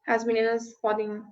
As meninas podem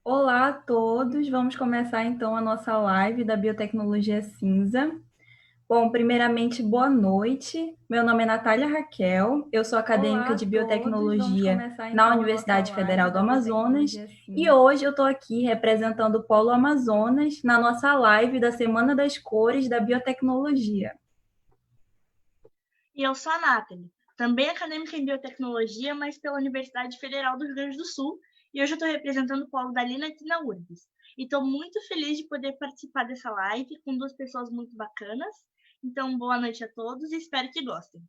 Olá a todos, vamos começar então a nossa live da Biotecnologia Cinza. Bom, primeiramente, boa noite. Meu nome é Natália Raquel, eu sou acadêmica de biotecnologia na Universidade Federal do Amazonas e hoje eu estou aqui representando o Polo Amazonas na nossa live da Semana das Cores da Biotecnologia. E eu sou a Nathalie, também acadêmica em biotecnologia, mas pela Universidade Federal do Rio Grande do Sul, e hoje eu estou representando o polo da Lina aqui na URGS. E estou muito feliz de poder participar dessa live com duas pessoas muito bacanas. Então, boa noite a todos e espero que gostem.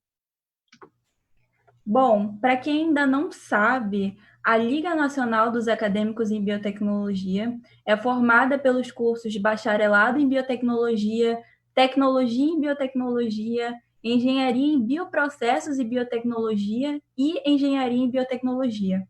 Bom, para quem ainda não sabe, a Liga Nacional dos Acadêmicos em Biotecnologia é formada pelos cursos de bacharelado em biotecnologia, tecnologia em biotecnologia, engenharia em bioprocessos e biotecnologia e engenharia em biotecnologia.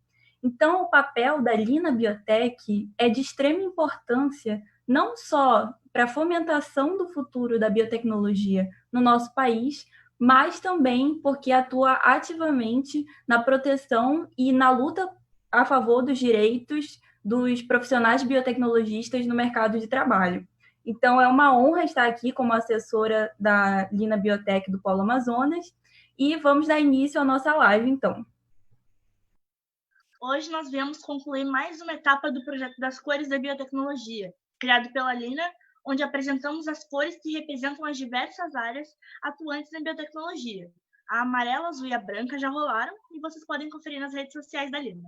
Então, o papel da Lina Biotech é de extrema importância não só para a fomentação do futuro da biotecnologia no nosso país, mas também porque atua ativamente na proteção e na luta a favor dos direitos dos profissionais biotecnologistas no mercado de trabalho. Então, é uma honra estar aqui como assessora da Lina Biotech do Polo Amazonas e vamos dar início à nossa live, então. Hoje nós viemos concluir mais uma etapa do projeto das cores da biotecnologia, criado pela Lina, onde apresentamos as cores que representam as diversas áreas atuantes na biotecnologia. A amarela, azul e a branca já rolaram e vocês podem conferir nas redes sociais da Lina.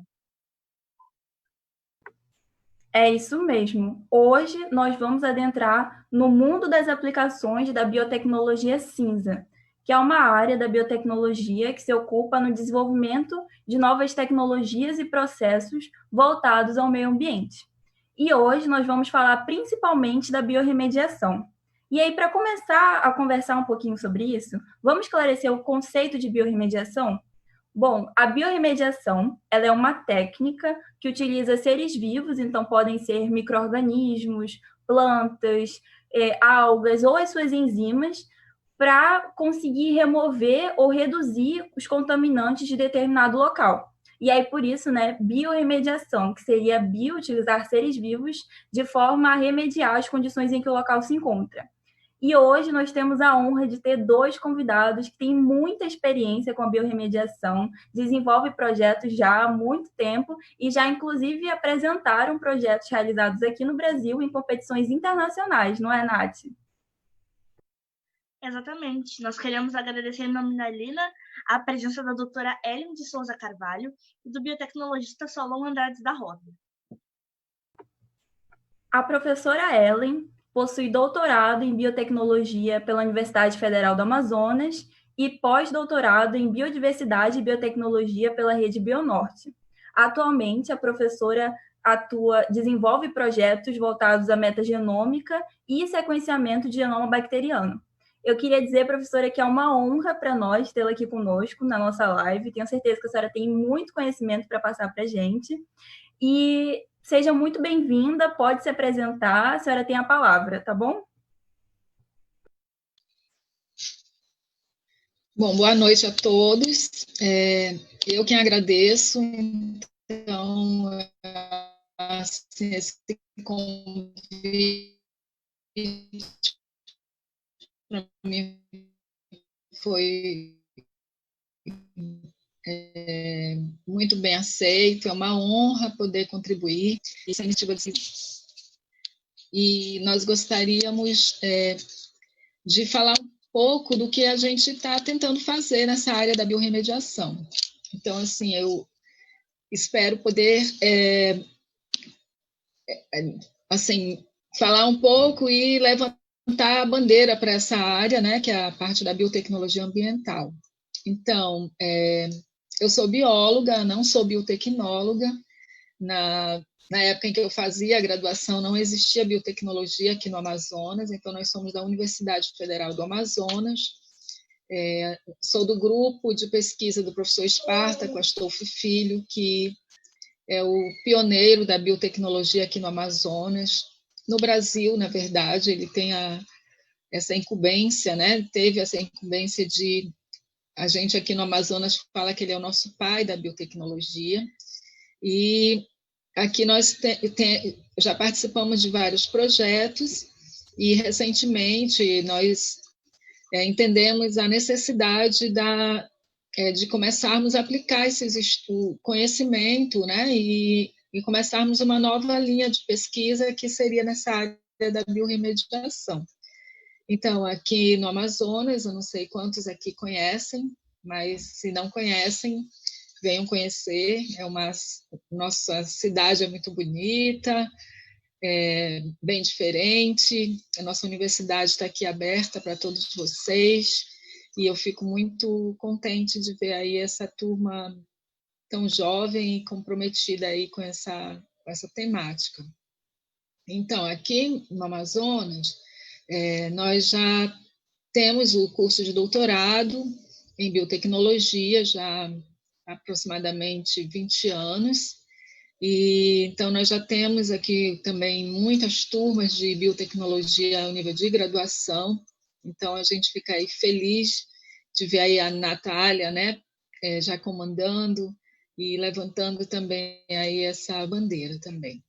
É isso mesmo. Hoje nós vamos adentrar no mundo das aplicações da biotecnologia cinza, que é uma área da biotecnologia que se ocupa no desenvolvimento de novas tecnologias e processos voltados ao meio ambiente. E hoje nós vamos falar principalmente da biorremediação. E aí, para começar a conversar um pouquinho sobre isso, vamos esclarecer o conceito de biorremediação? Bom, a biorremediação, ela é uma técnica que utiliza seres vivos, então podem ser micro-organismos, plantas, algas ou as suas enzimas, para conseguir remover ou reduzir os contaminantes de determinado local. E aí, por isso, né, biorremediação, que seria utilizar seres vivos de forma a remediar as condições em que o local se encontra. E hoje nós temos a honra de ter dois convidados que têm muita experiência com a biorremediação, desenvolvem projetos já há muito tempo e já, inclusive, apresentaram projetos realizados aqui no Brasil em competições internacionais, não é, Nath? Exatamente. Nós queremos agradecer em nome da Lina a presença da doutora Ellen de Souza Carvalho e do biotecnologista Solon Andrades da Rosa. A professora Ellen possui doutorado em biotecnologia pela Universidade Federal do Amazonas e pós-doutorado em biodiversidade e biotecnologia pela Rede Bionorte. Atualmente, a professora desenvolve projetos voltados à metagenômica e sequenciamento de genoma bacteriano. Eu queria dizer, professora, que é uma honra para nós tê-la aqui conosco na nossa live. Tenho certeza que a senhora tem muito conhecimento para passar para a gente. E seja muito bem-vinda, pode se apresentar, a senhora tem a palavra, tá bom? Bom, boa noite a todos. Eu quem agradeço. Então, assim, esse convite para mim foi muito bem aceito. É uma honra poder contribuir essa iniciativa e nós gostaríamos de falar um pouco do que a gente está tentando fazer nessa área da biorremediação. Então, assim, eu espero poder assim, falar um pouco e levantar a bandeira para essa área, né, que é a parte da biotecnologia ambiental. Então, eu sou bióloga, não sou biotecnóloga. Na época em que eu fazia a graduação, não existia biotecnologia aqui no Amazonas, então nós somos da Universidade Federal do Amazonas. Sou do grupo de pesquisa do professor Espartaco Astolfo Filho, que é o pioneiro da biotecnologia aqui no Amazonas. No Brasil, na verdade, ele tem essa incumbência, né? Teve essa incumbência de... A gente aqui no Amazonas fala que ele é o nosso pai da biotecnologia. E aqui nós já participamos de vários projetos e, recentemente, nós entendemos a necessidade de começarmos a aplicar o conhecimento, né, e começarmos uma nova linha de pesquisa que seria nessa área da biorremediação. Então, aqui no Amazonas, eu não sei quantos aqui conhecem, mas se não conhecem, venham conhecer. Nossa cidade é muito bonita, bem diferente. A nossa universidade está aqui aberta para todos vocês e eu fico muito contente de ver aí essa turma tão jovem e comprometida aí com essa temática. Então, aqui no Amazonas, nós já temos o curso de doutorado em biotecnologia já há aproximadamente 20 anos. E então nós já temos aqui também muitas turmas de biotecnologia ao nível de graduação. Então a gente fica aí feliz de ver aí a Natália, né, já comandando e levantando também aí essa bandeira também.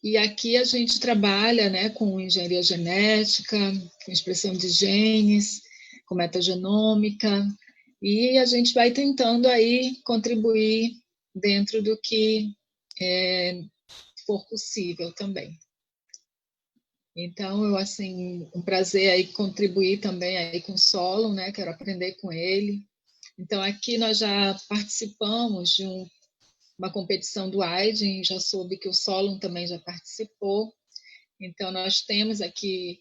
E aqui a gente trabalha, né, com engenharia genética, com expressão de genes, com metagenômica, e a gente vai tentando aí contribuir dentro do que for possível também. Então, um prazer aí contribuir também aí com o Solon, né, quero aprender com ele. Então, aqui nós já participamos de uma competição do AIDE, já soube que o Solon também já participou. Então, nós temos aqui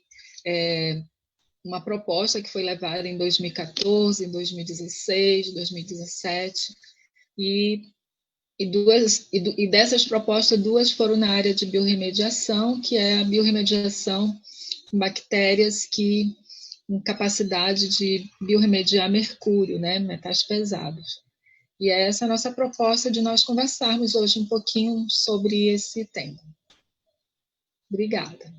uma proposta que foi levada em 2014, em 2016, 2017, e dessas propostas, 2 foram na área de biorremediação, que é a biorremediação com bactérias com capacidade de biorremediar mercúrio, né, metais pesados. E é essa a nossa proposta de nós conversarmos hoje um pouquinho sobre esse tema. Obrigada.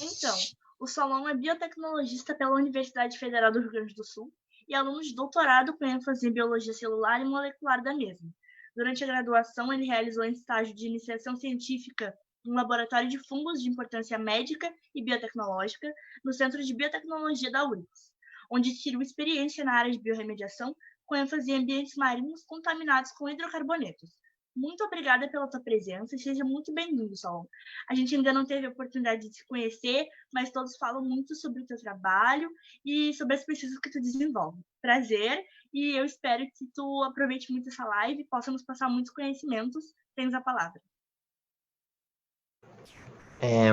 Então, o Solon é biotecnologista pela Universidade Federal do Rio Grande do Sul e aluno de doutorado com ênfase em biologia celular e molecular da mesma. Durante a graduação, ele realizou um estágio de iniciação científica no Laboratório de Fungos de Importância Médica e Biotecnológica no Centro de Biotecnologia da URGS, onde adquiriu experiência na área de biorremediação com ênfase em ambientes marinhos contaminados com hidrocarbonetos. Muito obrigada pela tua presença e seja muito bem-vindo, Solon. A gente ainda não teve a oportunidade de se conhecer, mas todos falam muito sobre o teu trabalho e sobre as pesquisas que tu desenvolve. Prazer, e eu espero que tu aproveite muito essa live e possa nos passar muitos conhecimentos. Tens a palavra.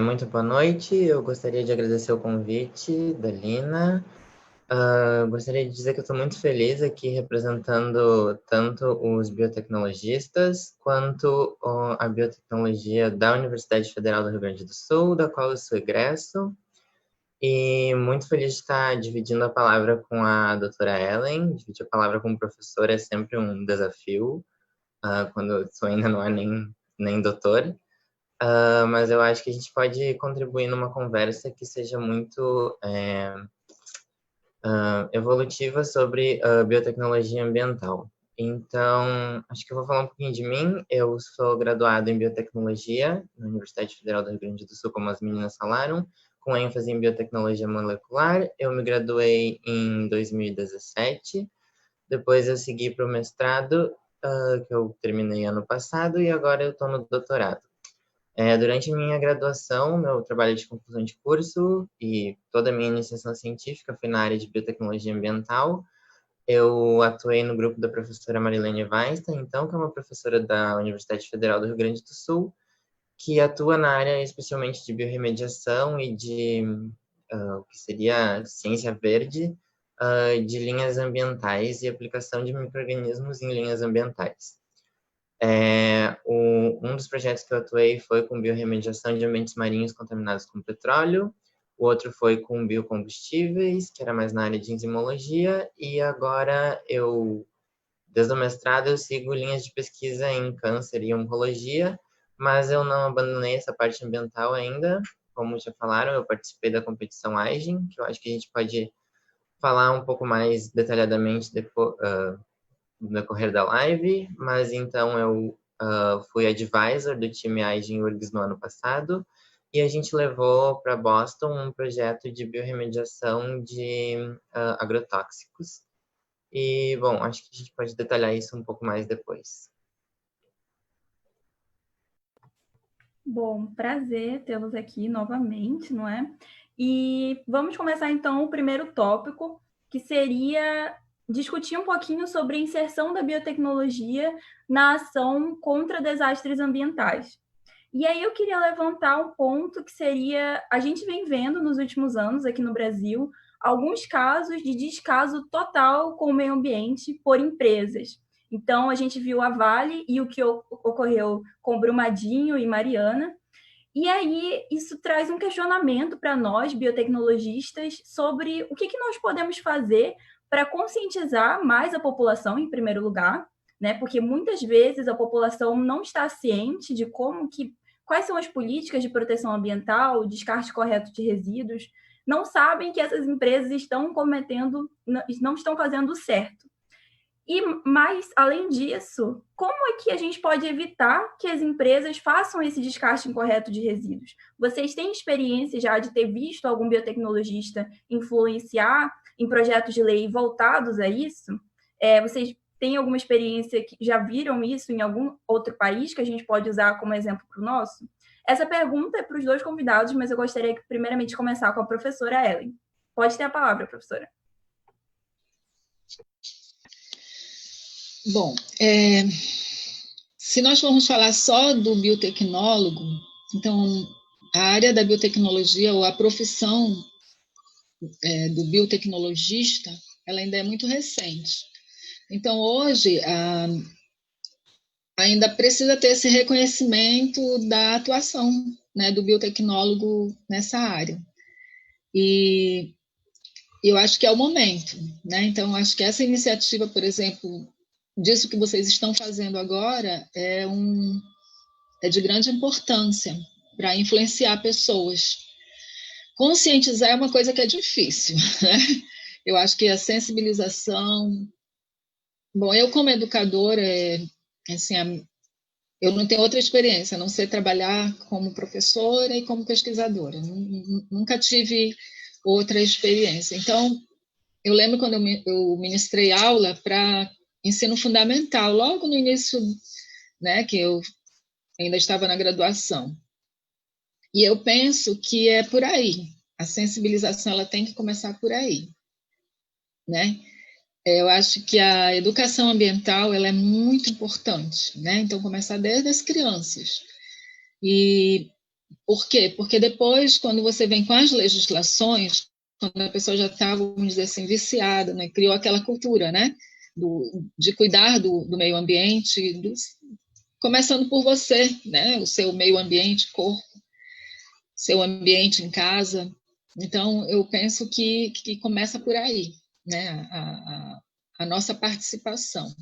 Muito boa noite, eu gostaria de agradecer o convite da Lina. Gostaria de dizer que eu estou muito feliz aqui representando tanto os biotecnologistas quanto a biotecnologia da Universidade Federal do Rio Grande do Sul, da qual eu sou egresso, e muito feliz de estar dividindo a palavra com a doutora Ellen. Dividir a palavra com o professor é sempre um desafio, quando a pessoa ainda não é nem doutor. Mas eu acho que a gente pode contribuir numa conversa que seja muito evolutiva sobre biotecnologia ambiental. Então, acho que eu vou falar um pouquinho de mim. Eu sou graduado em biotecnologia na Universidade Federal do Rio Grande do Sul, como as meninas falaram, com ênfase em biotecnologia molecular. Eu me graduei em 2017. Depois eu segui para o mestrado, que eu terminei ano passado, e agora eu estou no doutorado. Durante a minha graduação, meu trabalho de conclusão de curso e toda a minha iniciação científica foi na área de biotecnologia ambiental. Eu atuei no grupo da professora Marilene Weinstein, então, que é uma professora da Universidade Federal do Rio Grande do Sul, que atua na área especialmente de biorremediação e de o que seria ciência verde, de linhas ambientais e aplicação de micro-organismos em linhas ambientais. Um dos projetos que eu atuei foi com biorremediação de ambientes marinhos contaminados com petróleo, o outro foi com biocombustíveis, que era mais na área de enzimologia, e agora desde o mestrado, eu sigo linhas de pesquisa em câncer e oncologia, mas eu não abandonei essa parte ambiental ainda. Como já falaram, eu participei da competição AIGEN, que eu acho que a gente pode falar um pouco mais detalhadamente depois, no decorrer da live, mas então eu fui advisor do time AIGE em URGS no ano passado, e a gente levou para Boston um projeto de biorremediação de agrotóxicos. E, bom, acho que a gente pode detalhar isso um pouco mais depois. Bom, prazer tê-los aqui novamente, não é? E vamos começar, então, o primeiro tópico, que seria discutir um pouquinho sobre a inserção da biotecnologia na ação contra desastres ambientais. E aí eu queria levantar um ponto que seria, a gente vem vendo nos últimos anos aqui no Brasil, alguns casos de descaso total com o meio ambiente por empresas. Então, a gente viu a Vale e o que ocorreu com Brumadinho e Mariana. E aí, isso traz um questionamento para nós, biotecnologistas, sobre o que nós podemos fazer para conscientizar mais a população, em primeiro lugar, né? Porque muitas vezes a população não está ciente de quais são as políticas de proteção ambiental, descarte correto de resíduos, não sabem que essas empresas não estão fazendo certo. Mas, além disso, como é que a gente pode evitar que as empresas façam esse descarte incorreto de resíduos? Vocês têm experiência já de ter visto algum biotecnologista influenciar em projetos de lei voltados a isso? Vocês têm alguma experiência que já viram isso em algum outro país que a gente pode usar como exemplo para o nosso? Essa pergunta é para os dois convidados, mas eu gostaria de, primeiramente, começar com a professora Ellen. Pode ter a palavra, professora. Bom, se nós formos falar só do biotecnólogo, então a área da biotecnologia ou a profissão do biotecnologista, ela ainda é muito recente. Então, hoje, ainda precisa ter esse reconhecimento da atuação, né, do biotecnólogo nessa área. E eu acho que é o momento, né? Então, acho que essa iniciativa, por exemplo, disso que vocês estão fazendo agora é de grande importância para influenciar pessoas. Conscientizar é uma coisa que é difícil, né? Eu acho que a sensibilização... Bom, eu como educadora, assim, eu não tenho outra experiência, a não ser trabalhar como professora e como pesquisadora. Nunca tive outra experiência. Então, eu lembro quando eu ministrei aula para ensino fundamental, logo no início, né, que eu ainda estava na graduação. E eu penso que é por aí. A sensibilização ela tem que começar por aí, né? Eu acho que a educação ambiental ela é muito importante, né? Então, começar desde as crianças. E por quê? Porque depois, quando você vem com as legislações, quando a pessoa já estava, vamos dizer assim, viciada, né? Criou aquela cultura, né? De cuidar do meio ambiente, começando por você, né? O seu meio ambiente, corpo, seu ambiente em casa. Então, eu penso que começa por aí, né? A nossa participação.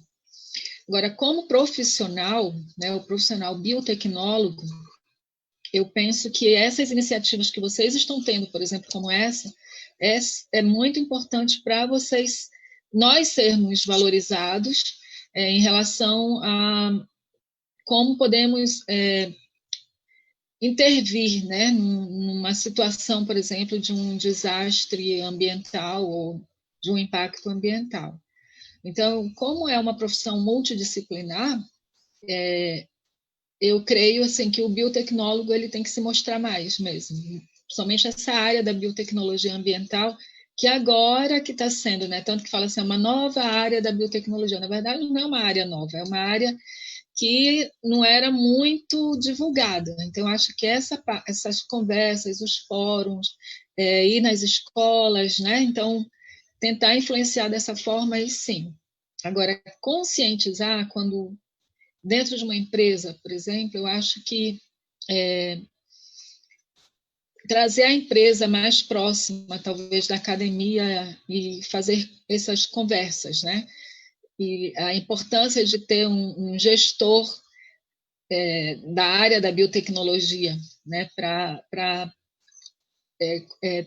Agora, como profissional, né? O profissional biotecnólogo, eu penso que essas iniciativas que vocês estão tendo, por exemplo, como essa, é muito importante para nós sermos valorizados em relação a como podemos intervir, né, numa situação, por exemplo, de um desastre ambiental ou de um impacto ambiental. Então, como é uma profissão multidisciplinar, eu creio assim que o biotecnólogo ele tem que se mostrar mais mesmo, somente essa área da biotecnologia ambiental que agora que está sendo, né, tanto que fala assim, uma nova área da biotecnologia. Na verdade, não é uma área nova, é uma área que não era muito divulgada. Então, acho que essas conversas, os fóruns, ir nas escolas, né? Então, tentar influenciar dessa forma, aí sim. Agora, conscientizar, quando dentro de uma empresa, por exemplo, eu acho que trazer a empresa mais próxima, talvez, da academia e fazer essas conversas, né? E a importância de ter um gestor da área da biotecnologia, né? Para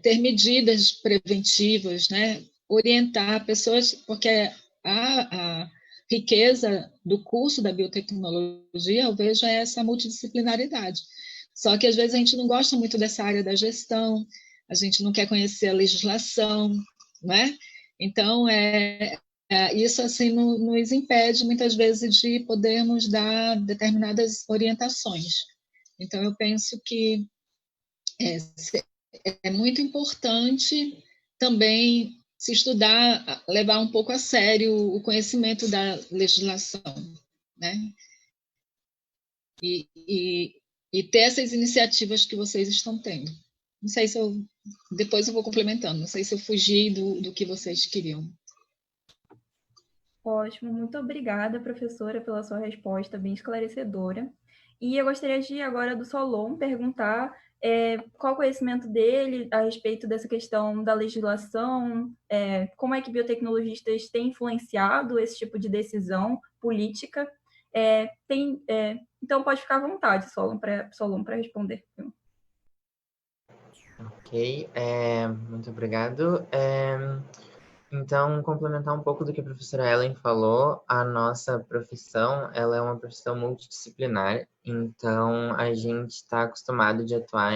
ter medidas preventivas, né? Orientar pessoas, porque riqueza do curso da biotecnologia, eu vejo essa multidisciplinaridade. Só que às vezes a gente não gosta muito dessa área da gestão, a gente não quer conhecer a legislação, né? Então, isso assim nos impede muitas vezes de podermos dar determinadas orientações. Então, eu penso que é muito importante também se estudar, levar um pouco a sério o conhecimento da legislação, né? E ter essas iniciativas que vocês estão tendo. Não sei se eu... Depois eu vou complementando, não sei se eu fugi do que vocês queriam. Ótimo, muito obrigada, professora, pela sua resposta bem esclarecedora. E eu gostaria de agora do Solon perguntar qual o conhecimento dele a respeito dessa questão da legislação, como é que biotecnologistas têm influenciado esse tipo de decisão política. Então, pode ficar à vontade, Solon, para responder. Ok, muito obrigado. Então, complementar um pouco do que a professora Ellen falou, a nossa profissão, ela é uma profissão multidisciplinar, então a gente está acostumado de atuar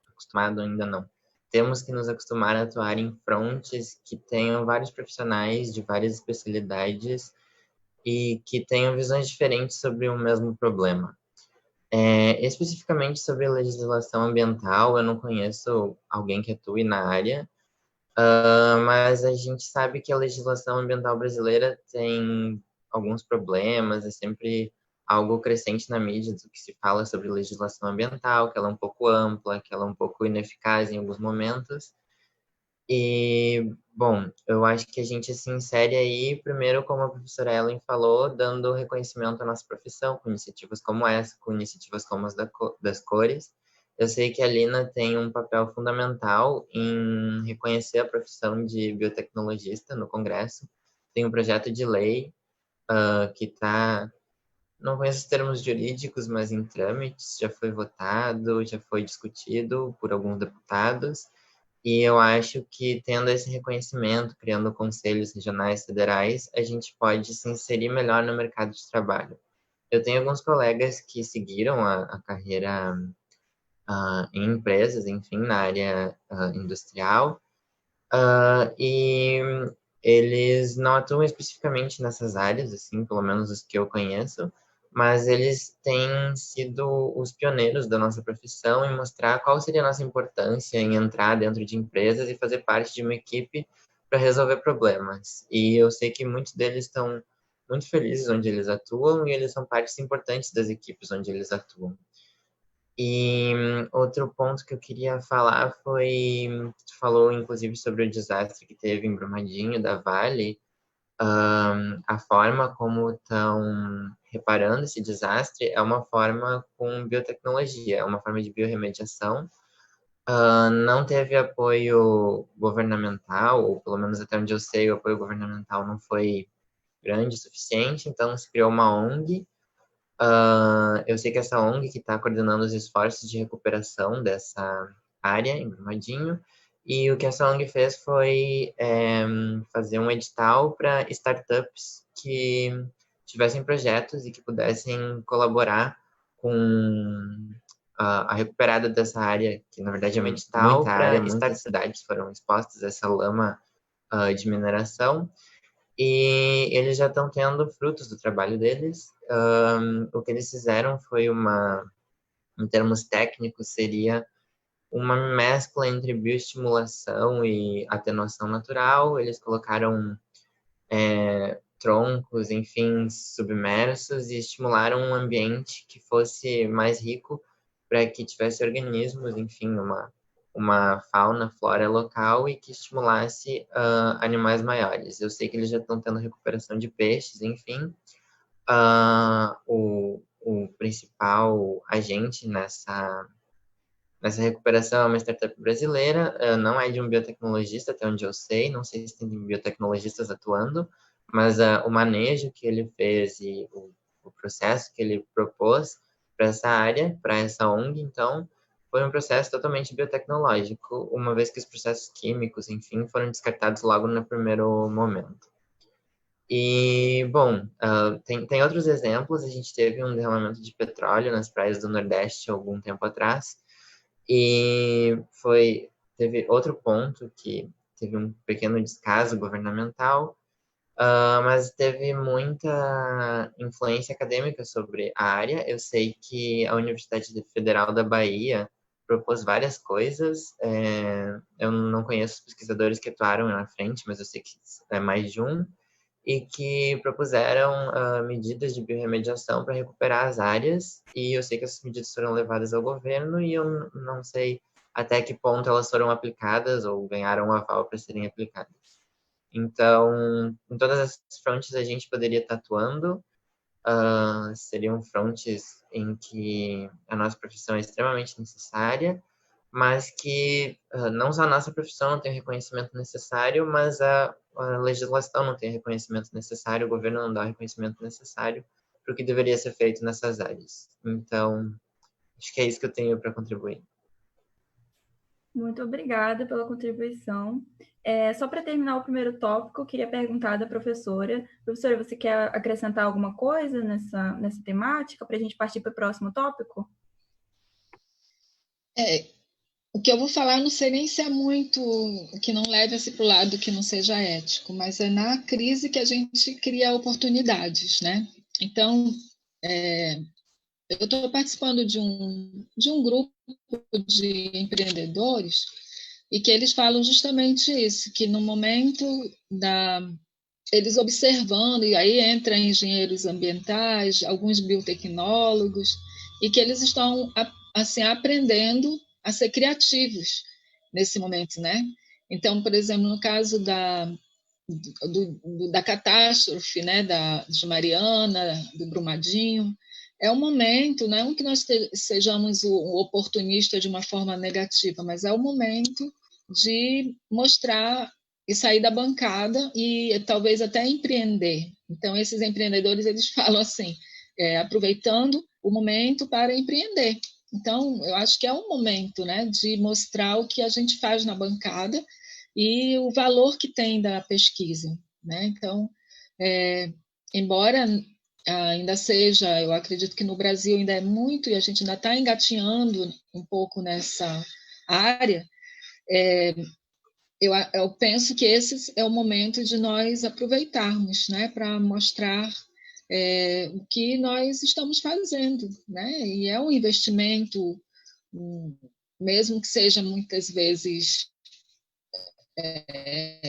acostumado ainda não. Temos que nos acostumar a atuar em frontes que tenham vários profissionais de várias especialidades e que tenham visões diferentes sobre o mesmo problema. Especificamente sobre a legislação ambiental, eu não conheço alguém que atue na área, mas a gente sabe que a legislação ambiental brasileira tem alguns problemas, é sempre algo crescente na mídia do que se fala sobre legislação ambiental, que ela é um pouco ampla, que ela é um pouco ineficaz em alguns momentos. E, bom, eu acho que a gente se insere aí, primeiro, como a professora Ellen falou, dando reconhecimento à nossa profissão, com iniciativas como essa, com iniciativas como as das cores. Eu sei que a Lina tem um papel fundamental em reconhecer a profissão de biotecnologista no Congresso. Tem um projeto de lei que está, não conheço os termos jurídicos, mas em trâmites, já foi votado, já foi discutido por alguns deputados. E eu acho que, tendo esse reconhecimento, criando conselhos regionais, federais, a gente pode se inserir melhor no mercado de trabalho. Eu tenho alguns colegas que seguiram a carreira em empresas, enfim, na área industrial, e eles não atuam especificamente nessas áreas, assim, pelo menos os que eu conheço, mas eles têm sido os pioneiros da nossa profissão em mostrar qual seria a nossa importância em entrar dentro de empresas e fazer parte de uma equipe para resolver problemas. E eu sei que muitos deles estão muito felizes onde eles atuam e eles são partes importantes das equipes onde eles atuam. E outro ponto que eu queria falar foi, tu falou inclusive sobre o desastre que teve em Brumadinho, da Vale, a forma como estão reparando esse desastre é uma forma com biotecnologia, é uma forma de biorremediação. Não teve apoio governamental, ou pelo menos até onde eu sei, o apoio governamental não foi grande o suficiente, então se criou uma ONG. Eu sei que essa ONG que está coordenando os esforços de recuperação dessa área em Brumadinho, e o que essa ONG fez foi fazer um edital para startups que tivessem projetos e que pudessem colaborar com a recuperada dessa área, que na verdade é um edital para muitas cidades foram expostas a essa lama de mineração. E eles já estão tendo frutos do trabalho deles. O que eles fizeram foi em termos técnicos, seria uma mescla entre bioestimulação e atenuação natural. Eles colocaram troncos, enfim, submersos e estimularam um ambiente que fosse mais rico para que tivesse organismos, enfim, uma fauna, flora local e que estimulasse animais maiores. Eu sei que eles já estão tendo recuperação de peixes, enfim. O principal agente nessa recuperação é uma startup brasileira, não é de um biotecnologista, até onde eu sei, não sei se tem biotecnologistas atuando, mas o manejo que ele fez e o processo que ele propôs para essa área, para essa ONG, então, foi um processo totalmente biotecnológico, uma vez que os processos químicos, enfim, foram descartados logo no primeiro momento. E, bom, tem outros exemplos. A gente teve um derramamento de petróleo nas praias do Nordeste algum tempo atrás. E teve outro ponto que teve um pequeno descaso governamental, mas teve muita influência acadêmica sobre a área. Eu sei que a Universidade Federal da Bahia propôs várias coisas. Eu não conheço os pesquisadores que atuaram na frente, mas eu sei que é mais de um, e que propuseram medidas de biorremediação para recuperar as áreas, e eu sei que essas medidas foram levadas ao governo, e eu não sei até que ponto elas foram aplicadas ou ganharam um aval para serem aplicadas. Então, em todas as frontes a gente poderia estar atuando. Seriam frontes em que a nossa profissão é extremamente necessária, mas que não só a nossa profissão não tem o reconhecimento necessário, mas a legislação não tem o reconhecimento necessário, o governo não dá o reconhecimento necessário para o que deveria ser feito nessas áreas. Então, acho que é isso que eu tenho para contribuir. Muito obrigada pela contribuição. Só para terminar o primeiro tópico, eu queria perguntar da professora. Professora, você quer acrescentar alguma coisa nessa temática para a gente partir para o próximo tópico? O que eu vou falar, não sei nem se é muito que não leve-se para o lado que não seja ético, mas é na crise que a gente cria oportunidades, né? Então, eu estou participando de um grupo de empreendedores e que eles falam justamente isso, que no momento eles observando, e aí entram engenheiros ambientais, alguns biotecnólogos, e que eles estão assim aprendendo a ser criativos nesse momento, né? Então, por exemplo, no caso da catástrofe, né, de Mariana, do Brumadinho, é um momento, não que nós sejamos o oportunista de uma forma negativa, mas é o momento de mostrar e sair da bancada e talvez até empreender. Então, esses empreendedores, eles falam assim, aproveitando o momento para empreender. Então, eu acho que é um momento, né, de mostrar o que a gente faz na bancada e o valor que tem da pesquisa, né? Então, embora ainda seja, eu acredito que no Brasil ainda é muito, e a gente ainda está engatinhando um pouco nessa área, eu penso que esse é o momento de nós aproveitarmos, né, para mostrar o que nós estamos fazendo, né? E é um investimento, mesmo que seja muitas vezes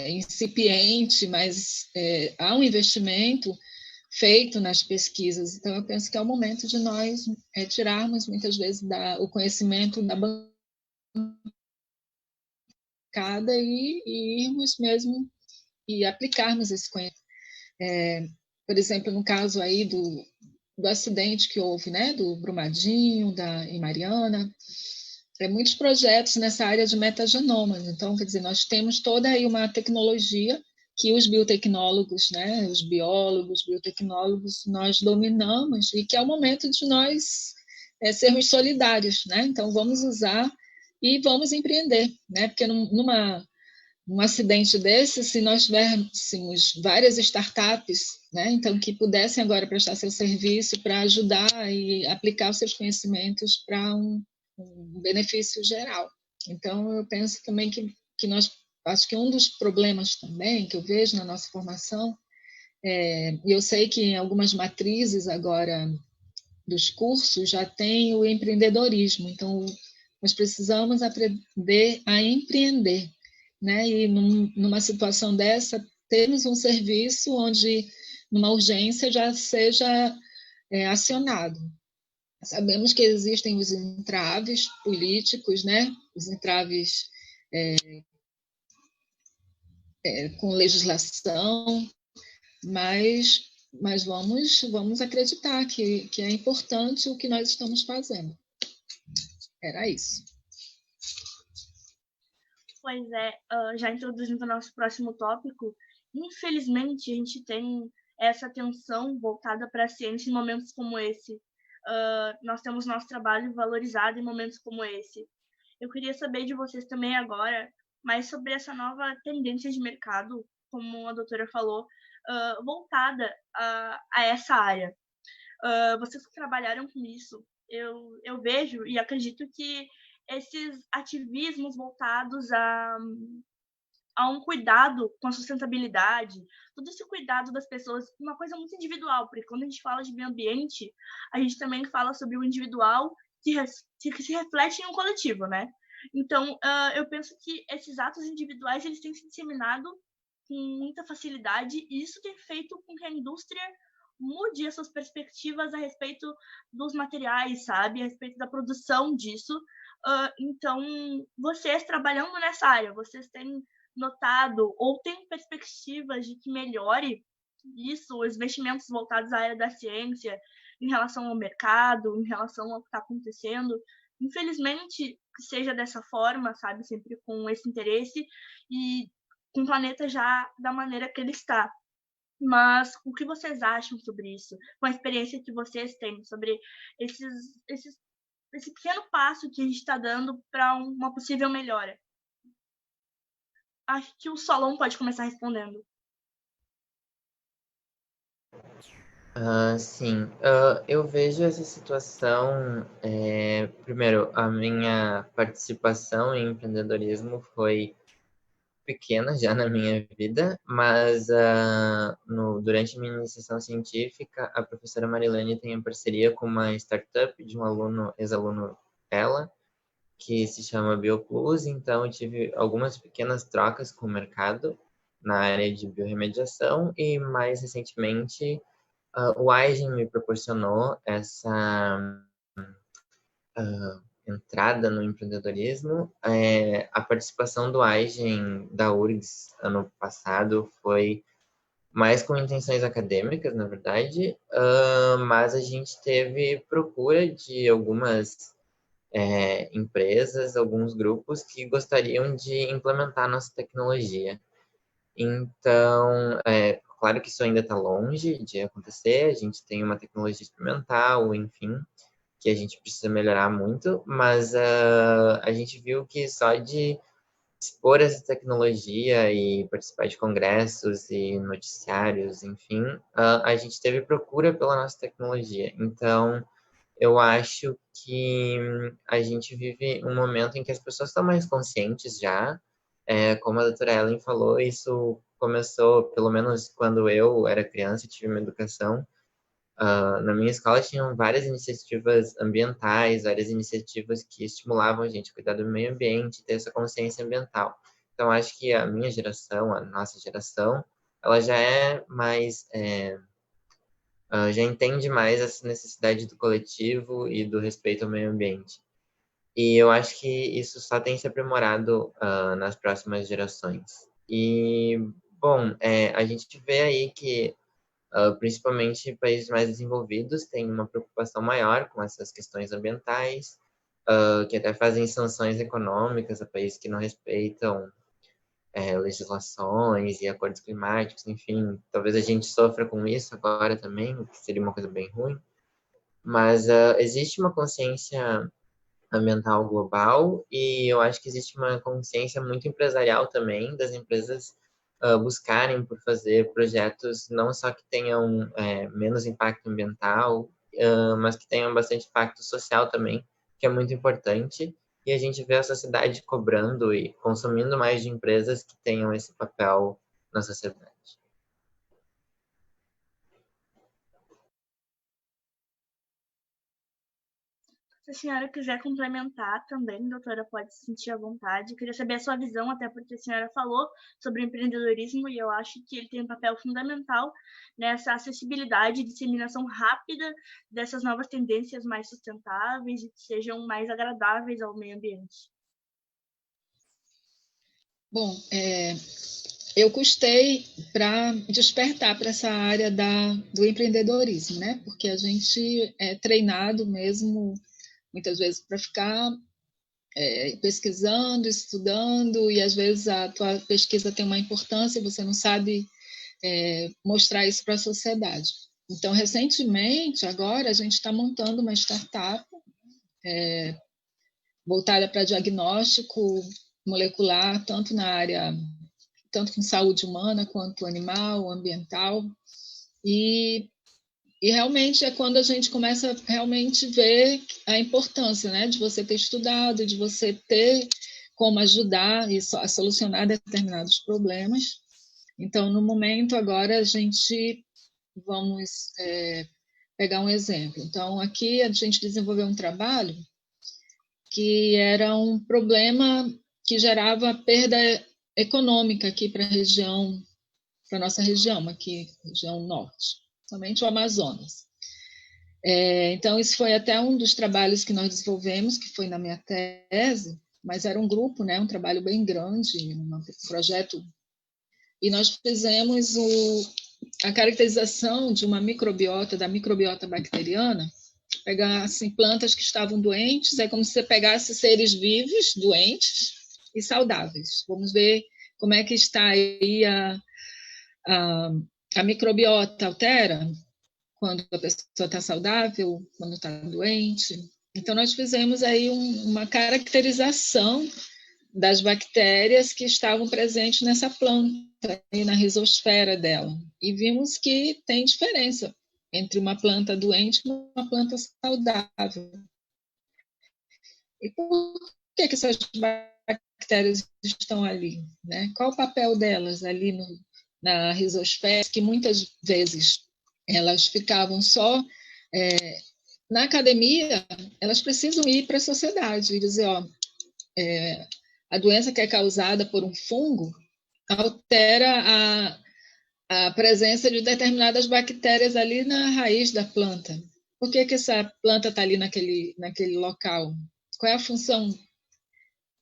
incipiente, mas há um investimento feito nas pesquisas. Então, eu penso que é o momento de nós tirarmos, muitas vezes, o conhecimento da bancada e irmos mesmo e aplicarmos esse conhecimento. Por exemplo, no caso aí do acidente que houve, né, do Brumadinho, em Mariana, muitos projetos nessa área de metagenomas. Então, quer dizer, nós temos toda aí uma tecnologia que os biotecnólogos, né, os biólogos, biotecnólogos, nós dominamos e que é o momento de nós sermos solidários, né? Então, vamos usar e vamos empreender, né? Porque num acidente desse, se nós tivéssemos várias startups, né, então que pudessem agora prestar seu serviço para ajudar e aplicar os seus conhecimentos para um benefício geral. Então, eu penso também que nós, acho que um dos problemas também que eu vejo na nossa formação, e eu sei que em algumas matrizes agora dos cursos já tem o empreendedorismo, então nós precisamos aprender a empreender, né? E numa situação dessa, temos um serviço onde, numa urgência, já seja acionado. Sabemos que existem os entraves políticos, né? Os entraves com legislação, mas vamos acreditar que é importante o que nós estamos fazendo. Era isso. Pois é, já introduzindo o nosso próximo tópico, infelizmente a gente tem essa atenção voltada para a ciência em momentos como esse. Nós temos nosso trabalho valorizado em momentos como esse. Eu queria saber de vocês também agora mais sobre essa nova tendência de mercado, como a doutora falou, voltada a essa área. Vocês que trabalharam com isso, eu vejo e acredito que esses ativismos voltados a um cuidado com a sustentabilidade, todo esse cuidado das pessoas, uma coisa muito individual, porque quando a gente fala de meio ambiente, a gente também fala sobre o individual que se reflete em um coletivo, né? Então, eu penso que esses atos individuais, eles têm se disseminado com muita facilidade, e isso tem feito com que a indústria mude as suas perspectivas a respeito dos materiais, sabe? A respeito da produção disso. Então, vocês trabalhando nessa área, vocês têm notado ou têm perspectivas de que melhore isso, os investimentos voltados à área da ciência, em relação ao mercado, em relação ao que está acontecendo? Infelizmente, que seja dessa forma, sabe? Sempre com esse interesse e com o planeta já da maneira que ele está. Mas o que vocês acham sobre isso? Com a experiência que vocês têm sobre esse pequeno passo que a gente está dando para uma possível melhora? Acho que o Solon pode começar respondendo. Sim, eu vejo essa situação. Primeiro, a minha participação em empreendedorismo foi pequena já na minha vida, mas durante a minha iniciação científica, a professora Marilene tem uma parceria com uma startup de um aluno, ex-aluno dela, que se chama BioPlus. Então eu tive algumas pequenas trocas com o mercado na área de biorremediação e mais recentemente o Aigen me proporcionou essa entrada no empreendedorismo. A participação do Aigen da URGS ano passado foi mais com intenções acadêmicas, na verdade, mas a gente teve procura de algumas empresas, alguns grupos que gostariam de implementar nossa tecnologia. Então, claro que isso ainda está longe de acontecer, a gente tem uma tecnologia experimental, enfim, que a gente precisa melhorar muito, mas a gente viu que só de expor essa tecnologia e participar de congressos e noticiários, enfim, a gente teve procura pela nossa tecnologia. Então, eu acho que a gente vive um momento em que as pessoas estão mais conscientes já. Como a doutora Ellen falou, isso começou, pelo menos quando eu era criança e tive uma educação. Na minha escola tinham várias iniciativas ambientais, várias iniciativas que estimulavam a gente a cuidar do meio ambiente, ter essa consciência ambiental. Então, acho que a minha geração, a nossa geração, ela já é mais... já entende mais essa necessidade do coletivo e do respeito ao meio ambiente. E eu acho que isso só tem se aprimorado nas próximas gerações. E, bom, a gente vê aí que, principalmente países mais desenvolvidos, têm uma preocupação maior com essas questões ambientais, que até fazem sanções econômicas a países que não respeitam legislações e acordos climáticos, enfim. Talvez a gente sofra com isso agora também, o que seria uma coisa bem ruim. Mas existe uma consciência ambiental global e eu acho que existe uma consciência muito empresarial também das empresas buscarem por fazer projetos não só que tenham menos impacto ambiental, mas que tenham bastante impacto social também, que é muito importante. E a gente vê a sociedade cobrando e consumindo mais de empresas que tenham esse papel na sociedade. Se a senhora quiser complementar também, doutora, pode se sentir à vontade. Queria saber a sua visão, até porque a senhora falou sobre o empreendedorismo e eu acho que ele tem um papel fundamental nessa acessibilidade e disseminação rápida dessas novas tendências mais sustentáveis e que sejam mais agradáveis ao meio ambiente. Bom, eu custei para despertar para essa área do empreendedorismo, né? Porque a gente é treinado mesmo, muitas vezes, para ficar pesquisando, estudando, e às vezes a tua pesquisa tem uma importância e você não sabe mostrar isso para a sociedade. Então, recentemente, agora, a gente está montando uma startup voltada para diagnóstico molecular, tanto na área tanto com saúde humana quanto animal, ambiental. E realmente é quando a gente começa a realmente ver a importância, né, de você ter estudado, de você ter como ajudar a solucionar determinados problemas. Então, no momento agora, vamos pegar um exemplo. Então, aqui a gente desenvolveu um trabalho que era um problema que gerava perda econômica aqui para a nossa região, aqui, região norte, somente o Amazonas. Então, isso foi até um dos trabalhos que nós desenvolvemos, que foi na minha tese, mas era um grupo, né, um trabalho bem grande, um projeto, e nós fizemos a caracterização de uma microbiota, da microbiota bacteriana, pegar assim, plantas que estavam doentes, é como se você pegasse seres vivos, doentes e saudáveis. Vamos ver como é que está aí a microbiota altera quando a pessoa está saudável, quando está doente. Então, nós fizemos aí uma caracterização das bactérias que estavam presentes nessa planta, e na rizosfera dela. E vimos que tem diferença entre uma planta doente e uma planta saudável. E por que essas bactérias estão ali, né? Qual o papel delas ali na rizosfera, que muitas vezes elas ficavam só na academia, elas precisam ir para a sociedade e dizer, a doença que é causada por um fungo altera a presença de determinadas bactérias ali na raiz da planta. Por que essa planta está ali naquele local? Qual é a função?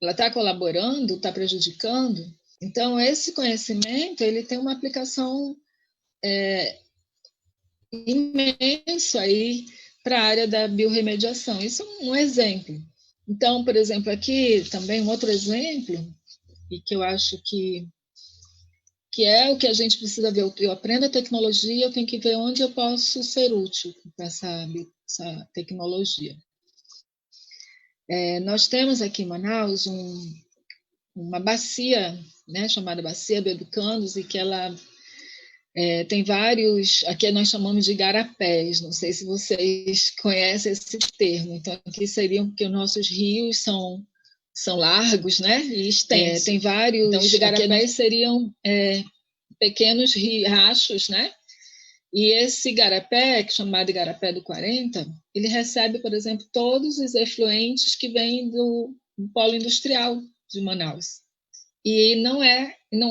Ela está colaborando? Está prejudicando? Então, esse conhecimento ele tem uma aplicação imensa aí para a área da biorremediação. Isso é um exemplo. Então, por exemplo, aqui também um outro exemplo, e que eu acho que é o que a gente precisa ver. Eu aprendo a tecnologia, eu tenho que ver onde eu posso ser útil com essa tecnologia. Nós temos aqui em Manaus uma bacia, né, chamada Bacia do Educandos, e que ela tem vários, aqui nós chamamos de igarapés, não sei se vocês conhecem esse termo. Então, aqui seriam, porque os nossos rios são largos, né, e extensos. Tem vários, então os igarapés seriam pequenos riachos, né, e esse igarapé, que é chamado Igarapé do 40, ele recebe, por exemplo, todos os efluentes que vêm do polo industrial de Manaus. E não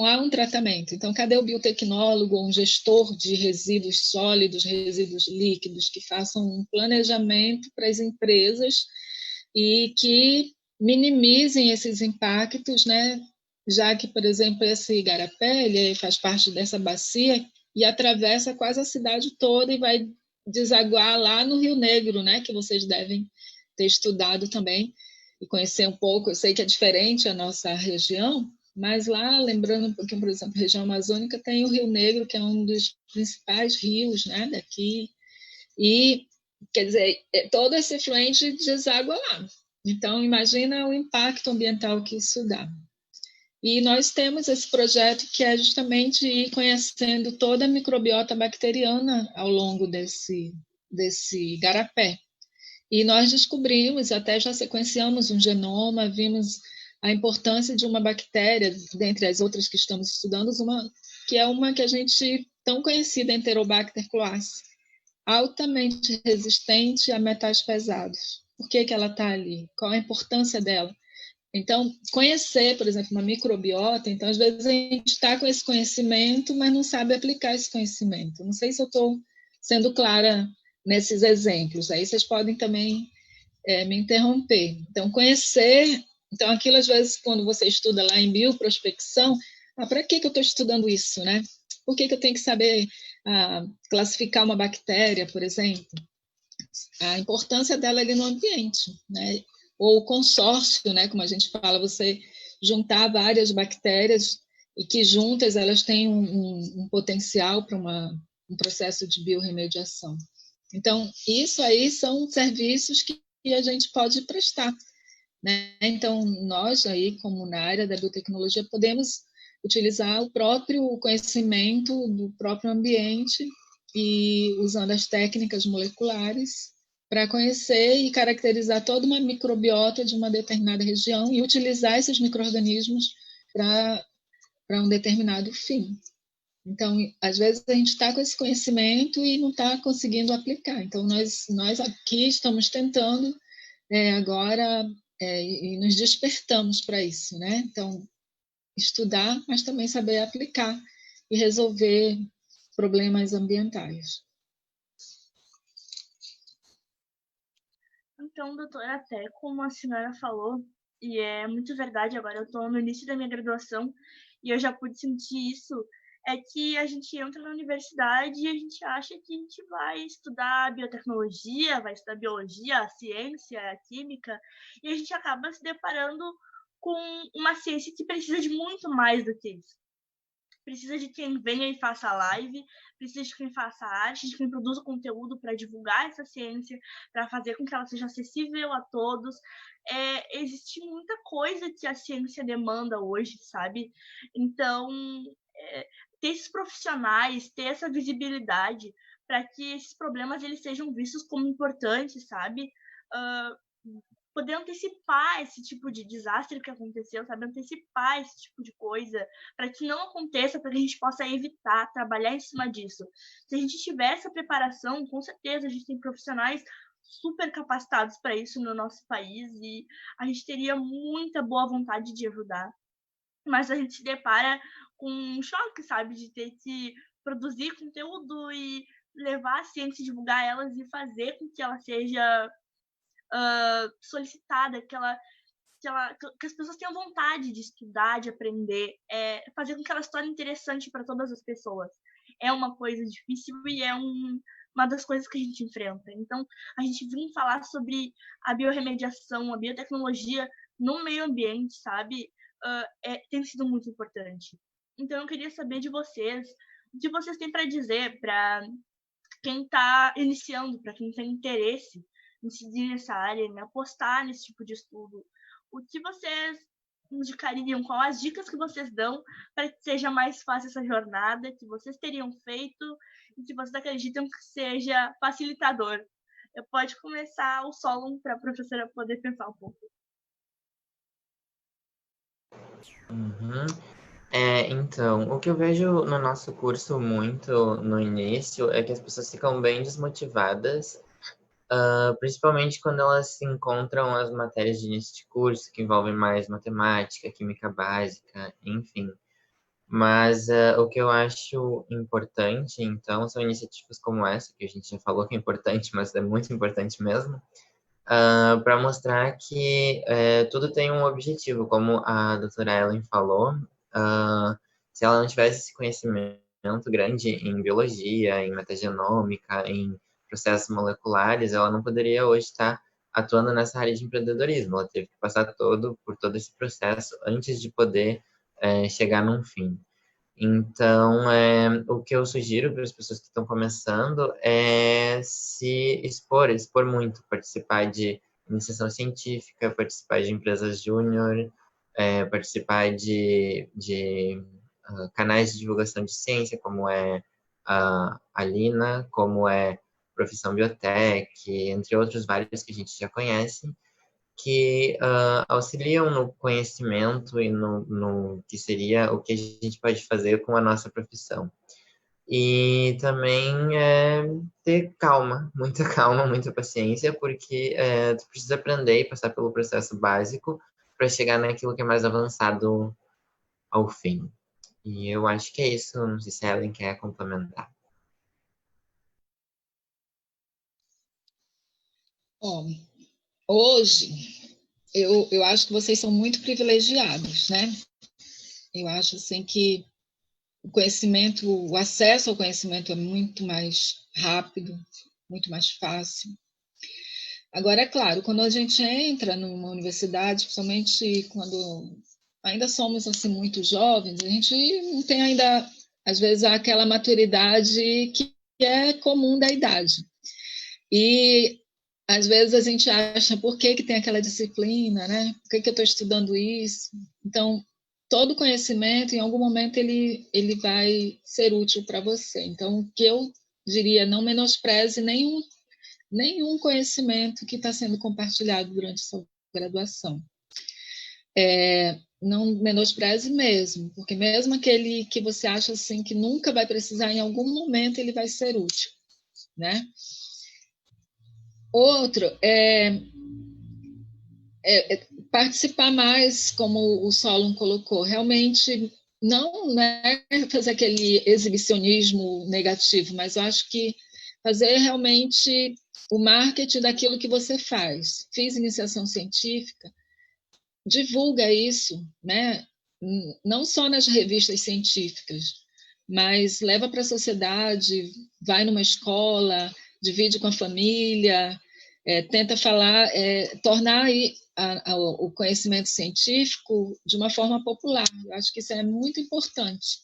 há um tratamento. Então, cadê o biotecnólogo, um gestor de resíduos sólidos, resíduos líquidos, que façam um planejamento para as empresas e que minimizem esses impactos, né? Já que, por exemplo, esse igarapé ele faz parte dessa bacia e atravessa quase a cidade toda e vai desaguar lá no Rio Negro, né? Que vocês devem ter estudado também e conhecer um pouco. Eu sei que é diferente a nossa região, mas lá, lembrando um pouquinho, por exemplo, a região amazônica tem o Rio Negro, que é um dos principais rios, né, daqui, e, quer dizer, todo esse efluente deságua lá. Então, imagina o impacto ambiental que isso dá. E nós temos esse projeto que é justamente ir conhecendo toda a microbiota bacteriana ao longo desse igarapé. E nós descobrimos, até já sequenciamos um genoma, vimos a importância de uma bactéria, dentre as outras que estamos estudando, que é uma que a gente, tão conhecida, Enterobacter cloace, altamente resistente a metais pesados. Por que ela está ali? Qual a importância dela? Então, conhecer, por exemplo, uma microbiota, então, às vezes a gente está com esse conhecimento, mas não sabe aplicar esse conhecimento. Não sei se eu estou sendo clara nesses exemplos. Aí vocês podem também me interromper. Então, conhecer... Então, aquilo, às vezes, quando você estuda lá em bioprospecção, para que eu estou estudando isso, né? Por que eu tenho que saber classificar uma bactéria, por exemplo? A importância dela ali no ambiente, né? Ou o consórcio, né? Como a gente fala, você juntar várias bactérias e que juntas elas têm um potencial para um processo de biorremediação. Então, isso aí são serviços que a gente pode prestar, né? Então, nós aí, como na área da biotecnologia, podemos utilizar o próprio conhecimento do próprio ambiente e usando as técnicas moleculares para conhecer e caracterizar toda uma microbiota de uma determinada região e utilizar esses micro-organismos para um determinado fim. Então, às vezes a gente está com esse conhecimento e não está conseguindo aplicar. Então, nós aqui estamos tentando agora e nos despertamos para isso, né? Então, estudar, mas também saber aplicar e resolver problemas ambientais. Então, doutora, até como a senhora falou, e é muito verdade, agora eu estou no início da minha graduação e eu já pude sentir isso, é que a gente entra na universidade e a gente acha que a gente vai estudar biotecnologia, vai estudar biologia, a ciência, a química, e a gente acaba se deparando com uma ciência que precisa de muito mais do que isso. Precisa de quem venha e faça live, precisa de quem faça arte, de quem produza conteúdo para divulgar essa ciência, para fazer com que ela seja acessível a todos. Existe muita coisa que a ciência demanda hoje, sabe? Então, ter esses profissionais, ter essa visibilidade para que esses problemas eles sejam vistos como importantes, sabe? Poder antecipar esse tipo de desastre que aconteceu, sabe? Antecipar esse tipo de coisa, para que não aconteça, para que a gente possa evitar, trabalhar em cima disso. Se a gente tiver essa preparação, com certeza a gente tem profissionais super capacitados para isso no nosso país e a gente teria muita boa vontade de ajudar. Mas a gente se depara com um choque, sabe? De ter que produzir conteúdo e levar a ciência, divulgar elas e fazer com que ela seja solicitada, que as pessoas tenham vontade de estudar, de aprender, fazer com que ela se torne interessante para todas as pessoas. É uma coisa difícil e é uma das coisas que a gente enfrenta. Então, a gente vem falar sobre a biorremediação, a biotecnologia no meio ambiente, sabe? Tem sido muito importante. Então, eu queria saber de vocês, o que vocês têm para dizer para quem está iniciando, para quem tem interesse em seguir nessa área, em apostar nesse tipo de estudo. O que vocês indicariam? Quais as dicas que vocês dão para que seja mais fácil essa jornada, que vocês teriam feito e que vocês acreditam que seja facilitador? Pode começar o Solon para a professora poder pensar um pouco. Então, o que eu vejo no nosso curso muito no início é que as pessoas ficam bem desmotivadas, principalmente quando elas encontram as matérias de início de curso, que envolvem mais matemática, química básica, enfim. Mas o que eu acho importante, então, são iniciativas como essa, que a gente já falou que é importante, mas é muito importante mesmo, para mostrar que tudo tem um objetivo, como a doutora Ellen falou. Se ela não tivesse esse conhecimento grande em biologia, em metagenômica, em processos moleculares, ela não poderia hoje estar atuando nessa área de empreendedorismo. Ela teve que passar por todo esse processo antes de poder chegar num fim. Então, o que eu sugiro para as pessoas que estão começando é se expor muito, participar de iniciação científica, participar de empresas júnior, participar de canais de divulgação de ciência, como é a Lina, como é Profissão Biotech, entre outros vários que a gente já conhece, que auxiliam no conhecimento e no que seria o que a gente pode fazer com a nossa profissão. E também ter calma, muita paciência, porque tu precisa aprender e passar pelo processo básico para chegar naquilo que é mais avançado ao fim. E eu acho que é isso, não sei se a Ellen quer complementar. Bom, hoje, eu acho que vocês são muito privilegiados, né? Eu acho, assim, que o acesso ao conhecimento é muito mais rápido, muito mais fácil. Agora, é claro, quando a gente entra numa universidade, principalmente quando ainda somos, assim, muito jovens, a gente não tem ainda, às vezes, aquela maturidade que é comum da idade. E às vezes a gente acha, por que tem aquela disciplina, né? Por que eu estou estudando isso? Então, todo conhecimento, em algum momento, ele vai ser útil para você. Então, o que eu diria, não menospreze nenhum conhecimento que está sendo compartilhado durante a sua graduação. Não menospreze mesmo, porque mesmo aquele que você acha assim que nunca vai precisar, em algum momento ele vai ser útil, né? Outro participar mais, como o Solon colocou, realmente não é fazer aquele exibicionismo negativo, mas eu acho que fazer realmente o marketing daquilo que você faz. Fiz iniciação científica, divulga isso, né? Não só nas revistas científicas, mas leva para a sociedade, vai numa escola, divide com a família, tenta falar, tornar aí o conhecimento científico de uma forma popular. Eu acho que isso é muito importante,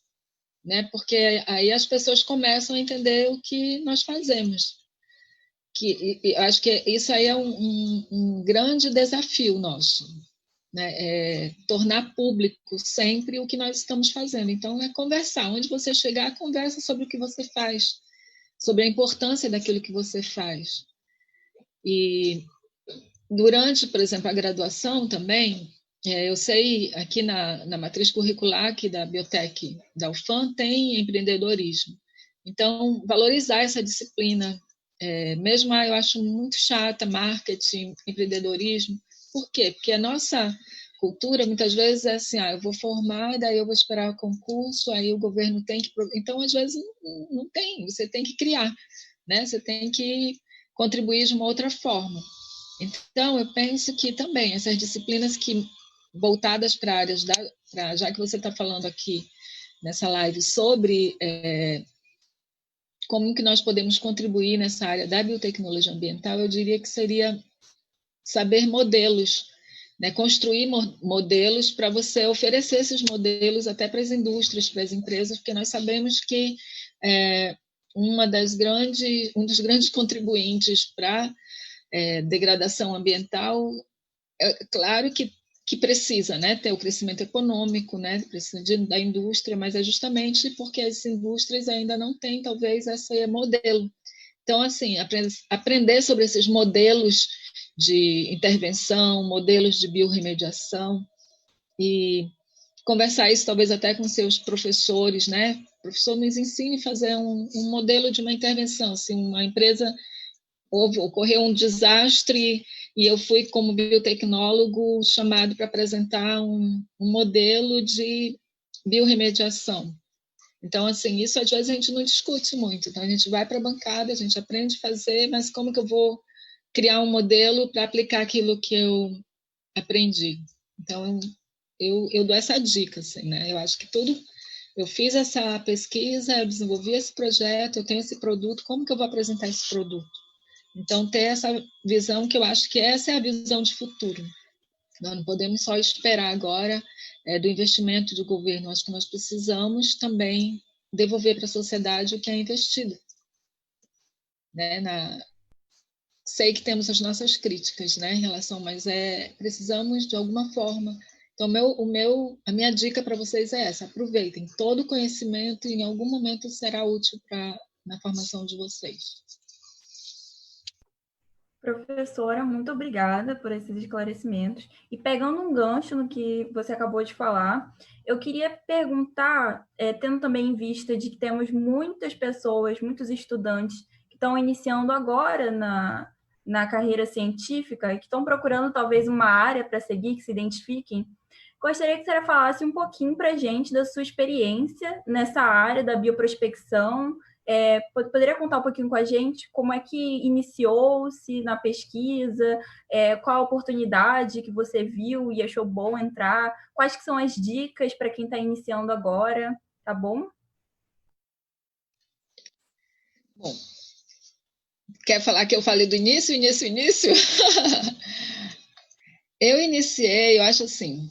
né? Porque aí as pessoas começam a entender o que nós fazemos. Eu acho que isso aí é um grande desafio nosso, né? Tornar público sempre o que nós estamos fazendo. Então, conversar. Onde você chegar, conversa sobre o que você faz, sobre a importância daquilo que você faz. E durante, por exemplo, a graduação também, eu sei, aqui na matriz curricular aqui da Biotech da UFAM tem empreendedorismo. Então, valorizar essa disciplina, mesmo eu acho muito chata, marketing, empreendedorismo. Por quê? Porque a nossa cultura, muitas vezes, é assim, eu vou formar, daí eu vou esperar o concurso, aí o governo tem que... Então, às vezes, não tem, você tem que criar, né? Você tem que contribuir de uma outra forma. Então, eu penso que também essas disciplinas que voltadas para áreas já que você está falando aqui nessa live sobre como que nós podemos contribuir nessa área da biotecnologia ambiental, eu diria que seria saber modelos, né? Construir modelos para você oferecer esses modelos até para as indústrias, para as empresas, porque nós sabemos que um dos grandes contribuintes para degradação ambiental, claro que precisa, né, ter o crescimento econômico, né, precisa da indústria, mas é justamente porque as indústrias ainda não têm, talvez, esse modelo. Então, assim, aprender sobre esses modelos de intervenção, modelos de biorremediação, e conversar isso talvez até com seus professores, né? O professor nos ensine a fazer um modelo de uma intervenção. Se uma empresa ocorreu um desastre e eu fui, como biotecnólogo, chamado para apresentar um modelo de biorremediação. Então, assim, isso às vezes a gente não discute muito. Então, a gente vai para a bancada, a gente aprende a fazer, mas como que eu vou criar um modelo para aplicar aquilo que eu aprendi? Então, eu dou essa dica, assim, né? Eu acho que eu fiz essa pesquisa, eu desenvolvi esse projeto, eu tenho esse produto, como que eu vou apresentar esse produto? Então, ter essa visão, que eu acho que essa é a visão de futuro. Nós não podemos só esperar agora do investimento do governo. Acho que nós precisamos também devolver para a sociedade o que é investido. Né? Sei que temos as nossas críticas, né, em relação, mas precisamos de alguma forma. Então, a minha dica para vocês é essa: aproveitem todo o conhecimento e em algum momento será útil na formação de vocês. Professora, muito obrigada por esses esclarecimentos. E pegando um gancho no que você acabou de falar, eu queria perguntar, tendo também em vista de que temos muitas pessoas, muitos estudantes que estão iniciando agora na carreira científica e que estão procurando talvez uma área para seguir, que se identifiquem, gostaria que você falasse um pouquinho para a gente da sua experiência nessa área da bioprospecção. Poderia contar um pouquinho com a gente como é que iniciou-se na pesquisa, qual a oportunidade que você viu e achou bom entrar, quais que são as dicas para quem está iniciando agora, tá bom? Bom, quer falar que eu falei do início? Eu iniciei, eu acho assim,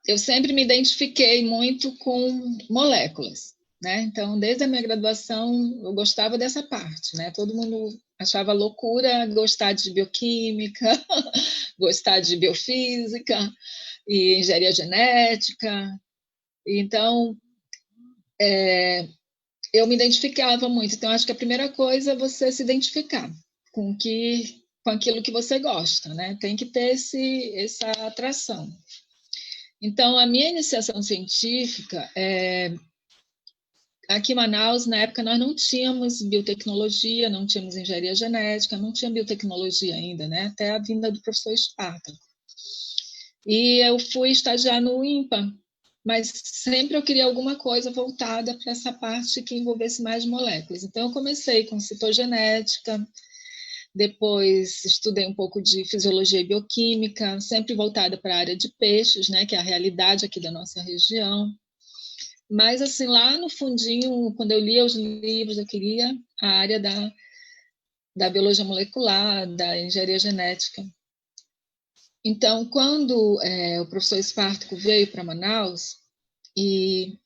eu sempre me identifiquei muito com moléculas. né? Então, desde a minha graduação, eu gostava dessa parte, né? Todo mundo achava loucura gostar de bioquímica, gostar de biofísica e engenharia genética. Então, eu me identificava muito. Então, acho que a primeira coisa é você se identificar com aquilo que você gosta, né? Tem que ter essa atração. Então, a minha iniciação científica, aqui em Manaus, na época, nós não tínhamos biotecnologia, não tínhamos engenharia genética, não tinha biotecnologia ainda, né? Até a vinda do professor Esparta. E eu fui estagiar no INPA, mas sempre eu queria alguma coisa voltada para essa parte que envolvesse mais moléculas. Então, eu comecei com citogenética, depois estudei um pouco de fisiologia e bioquímica, sempre voltada para a área de peixes, né, que é a realidade aqui da nossa região. Mas, assim, lá no fundinho, quando eu lia os livros, eu queria a área da biologia molecular, da engenharia genética. Então, quando o professor Espartaco veio para Manaus e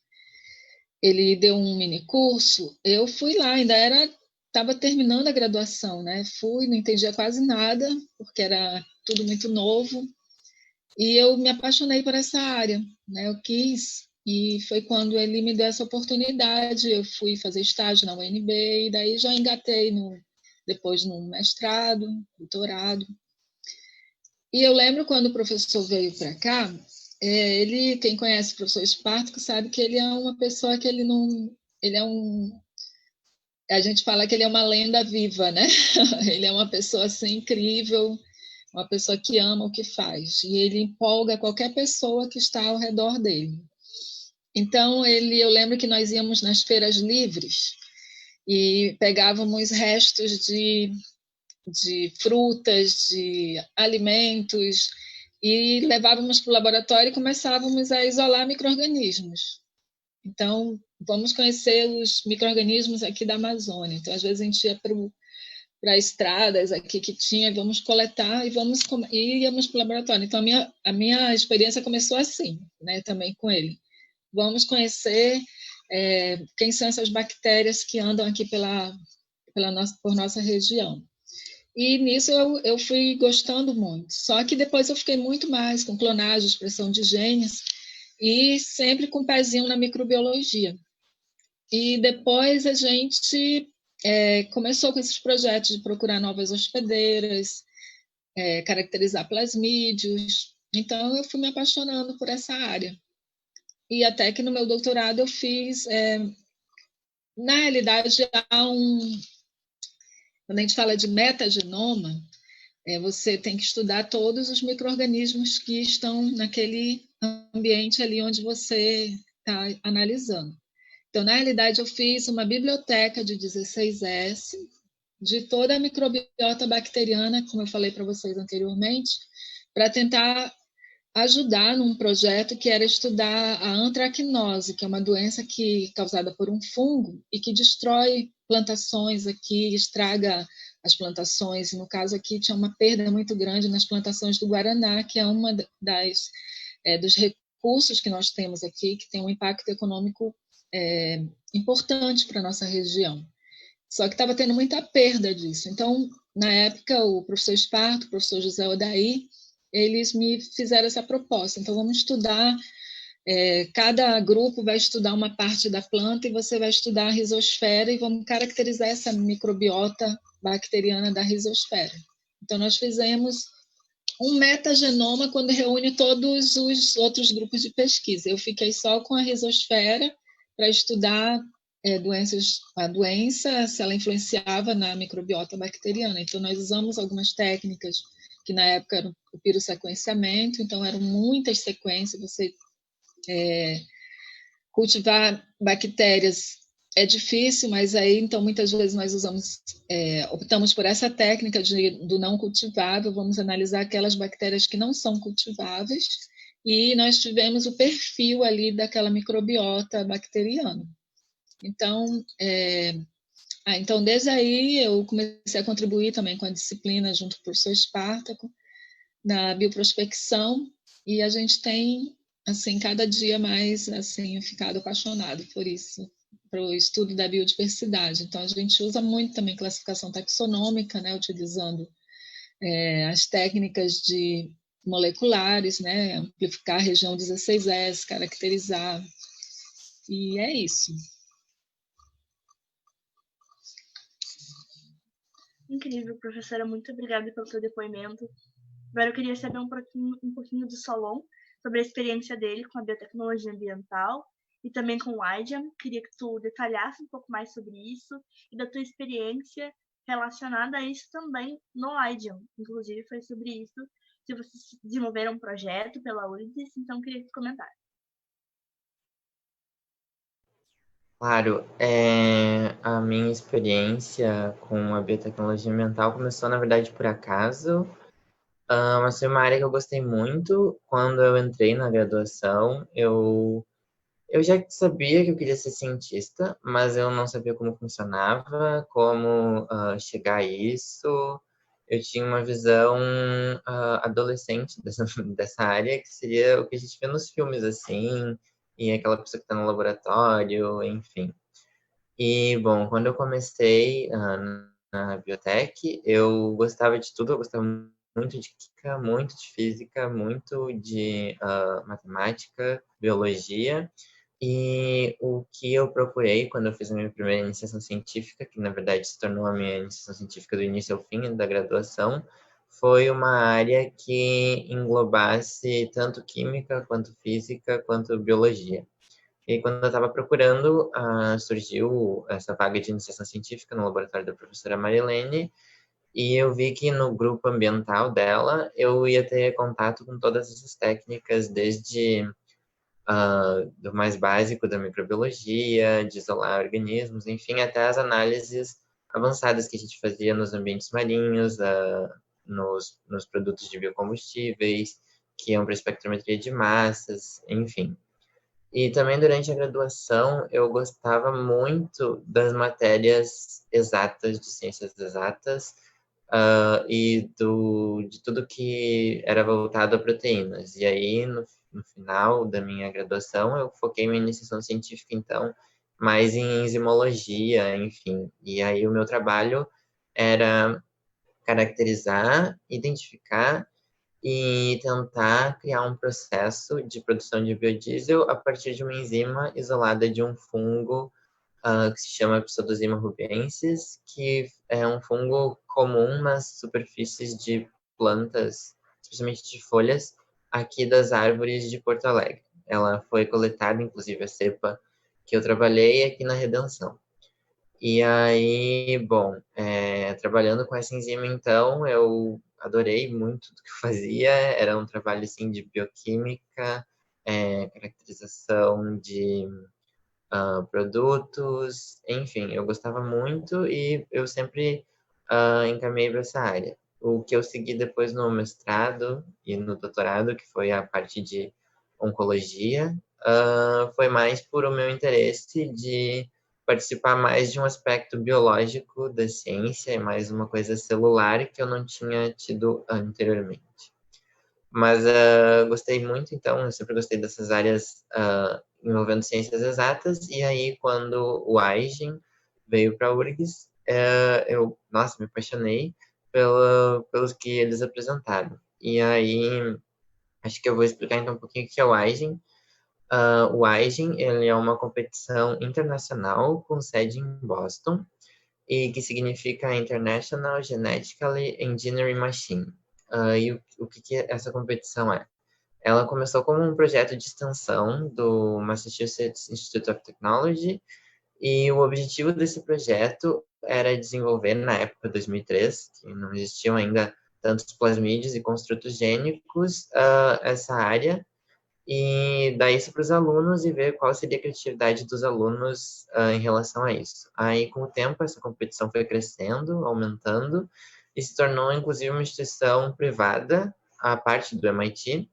ele deu um mini curso, eu fui lá, estava terminando a graduação, né? Fui, não entendia quase nada, porque era tudo muito novo, e eu me apaixonei por essa área, né? Eu quis, e foi quando ele me deu essa oportunidade, eu fui fazer estágio na UNB, e daí já engatei depois no mestrado, doutorado. E eu lembro quando o professor veio para cá, quem conhece o professor Espartaco sabe que ele é uma pessoa que ele não... Ele é a gente fala que ele é uma lenda viva, né? Ele é uma pessoa assim, incrível, uma pessoa que ama o que faz. E ele empolga qualquer pessoa que está ao redor dele. Então, eu lembro que nós íamos nas feiras livres e pegávamos restos de frutas, de alimentos, e levávamos para o laboratório e começávamos a isolar micro-organismos. Então, vamos conhecer os micro-organismos aqui da Amazônia. Então, às vezes, a gente ia para estradas aqui que tinha, vamos coletar e íamos para o laboratório. Então, a minha experiência começou assim, né, também com ele. Vamos conhecer quem são essas bactérias que andam aqui por nossa região. E nisso eu fui gostando muito. Só que depois eu fiquei muito mais com clonagem, expressão de genes, e sempre com um pezinho na microbiologia. E depois a gente começou com esses projetos de procurar novas hospedeiras, caracterizar plasmídios. Então eu fui me apaixonando por essa área. E até que no meu doutorado eu fiz... na realidade, quando a gente fala de metagenoma, você tem que estudar todos os micro-organismos que estão naquele ambiente ali onde você está analisando. Então, na realidade, eu fiz uma biblioteca de 16S de toda a microbiota bacteriana, como eu falei para vocês anteriormente, para tentar ajudar num projeto que era estudar a antracnose, que é uma doença causada por um fungo e que destrói plantações aqui, estraga as plantações. No caso aqui, tinha uma perda muito grande nas plantações do Guaraná, que é uma dos recursos que nós temos aqui, que tem um impacto econômico importante para a nossa região. Só que estava tendo muita perda disso. Então, na época, o professor Esparto, o professor José Odaí, eles me fizeram essa proposta. Então, vamos estudar, cada grupo vai estudar uma parte da planta e você vai estudar a rizosfera e vamos caracterizar essa microbiota bacteriana da rizosfera. Então, nós fizemos um metagenoma quando reúne todos os outros grupos de pesquisa. Eu fiquei só com a rizosfera para estudar a doença, se ela influenciava na microbiota bacteriana. Então, nós usamos algumas técnicas que na época era o pirossequenciamento, então eram muitas sequências, você cultivar bactérias é difícil, mas aí então muitas vezes nós optamos por essa técnica do não cultivável, vamos analisar aquelas bactérias que não são cultiváveis e nós tivemos o perfil ali daquela microbiota bacteriana. Então, então, desde aí eu comecei a contribuir também com a disciplina junto com o professor Espartaco na bioprospecção e a gente tem, assim, cada dia mais, assim, ficado apaixonado por isso. para o estudo da biodiversidade. Então, a gente usa muito também classificação taxonômica, né, utilizando as técnicas de moleculares, né, amplificar a região 16S, caracterizar, e é isso. Incrível, professora, muito obrigada pelo seu depoimento. Agora eu queria saber um pouquinho do Solon, sobre a experiência dele com a biotecnologia ambiental e também com o IDEAM. Queria que tu detalhasse um pouco mais sobre isso e da tua experiência relacionada a isso também no IDEAM. Inclusive, foi sobre isso que vocês desenvolveram um projeto pela URGS, então eu queria que tu comentasse. Claro, a minha experiência com a biotecnologia ambiental começou, na verdade, por acaso, mas foi uma área que eu gostei muito. Quando eu entrei na graduação, eu já sabia que eu queria ser cientista, mas eu não sabia como funcionava, como chegar a isso. Eu tinha uma visão adolescente dessa área, que seria o que a gente vê nos filmes, assim, e aquela pessoa que está no laboratório, enfim. E, bom, quando eu comecei na biotech, eu gostava de tudo, eu gostava muito de química, muito de física, muito de matemática, biologia. E o que eu procurei quando eu fiz a minha primeira iniciação científica, que na verdade se tornou a minha iniciação científica do início ao fim da graduação, foi uma área que englobasse tanto química, quanto física, quanto biologia. E quando eu estava procurando, surgiu essa vaga de iniciação científica no laboratório da professora Marilene, e eu vi que no grupo ambiental dela eu ia ter contato com todas essas técnicas, desde do mais básico da microbiologia, de isolar organismos, enfim, até as análises avançadas que a gente fazia nos ambientes marinhos, nos produtos de biocombustíveis, que iam para espectrometria de massas, enfim. E também durante a graduação eu gostava muito das matérias exatas, de ciências exatas, e de tudo que era voltado a proteínas. E aí, no final da minha graduação, eu foquei minha iniciação científica, então, mais em enzimologia, enfim. E aí o meu trabalho era caracterizar, identificar e tentar criar um processo de produção de biodiesel a partir de uma enzima isolada de um fungo que se chama Pseudozima rubensis, que é um fungo comum nas superfícies de plantas, especialmente de folhas, aqui das árvores de Porto Alegre. Ela foi coletada, inclusive, a cepa que eu trabalhei aqui na Redenção. E aí, bom, trabalhando com essa enzima, então, eu adorei muito do que eu fazia. Era um trabalho, assim, de bioquímica, caracterização de produtos, enfim, eu gostava muito e eu sempre encaminhei para essa área. O que eu segui depois no mestrado e no doutorado, que foi a parte de oncologia, foi mais por o meu interesse de participar mais de um aspecto biológico da ciência, e mais uma coisa celular que eu não tinha tido anteriormente. Mas gostei muito, então, eu sempre gostei dessas áreas envolvendo ciências exatas, e aí quando o Aigen veio para a URGS, eu, nossa, me apaixonei pelos que eles apresentaram. E aí, acho que eu vou explicar então um pouquinho o que é o Aigen. O Aigen, ele é uma competição internacional com sede em Boston, e que significa International Genetically Engineering Machine. E o que essa competição é? Ela começou como um projeto de extensão do Massachusetts Institute of Technology, e o objetivo desse projeto era desenvolver, na época de 2003, que não existiam ainda tantos plasmídeos e construtos gênicos, essa área, e dar isso para os alunos e ver qual seria a criatividade dos alunos em relação a isso. Aí, com o tempo, essa competição foi crescendo, aumentando, e se tornou, inclusive, uma instituição privada, a parte do MIT,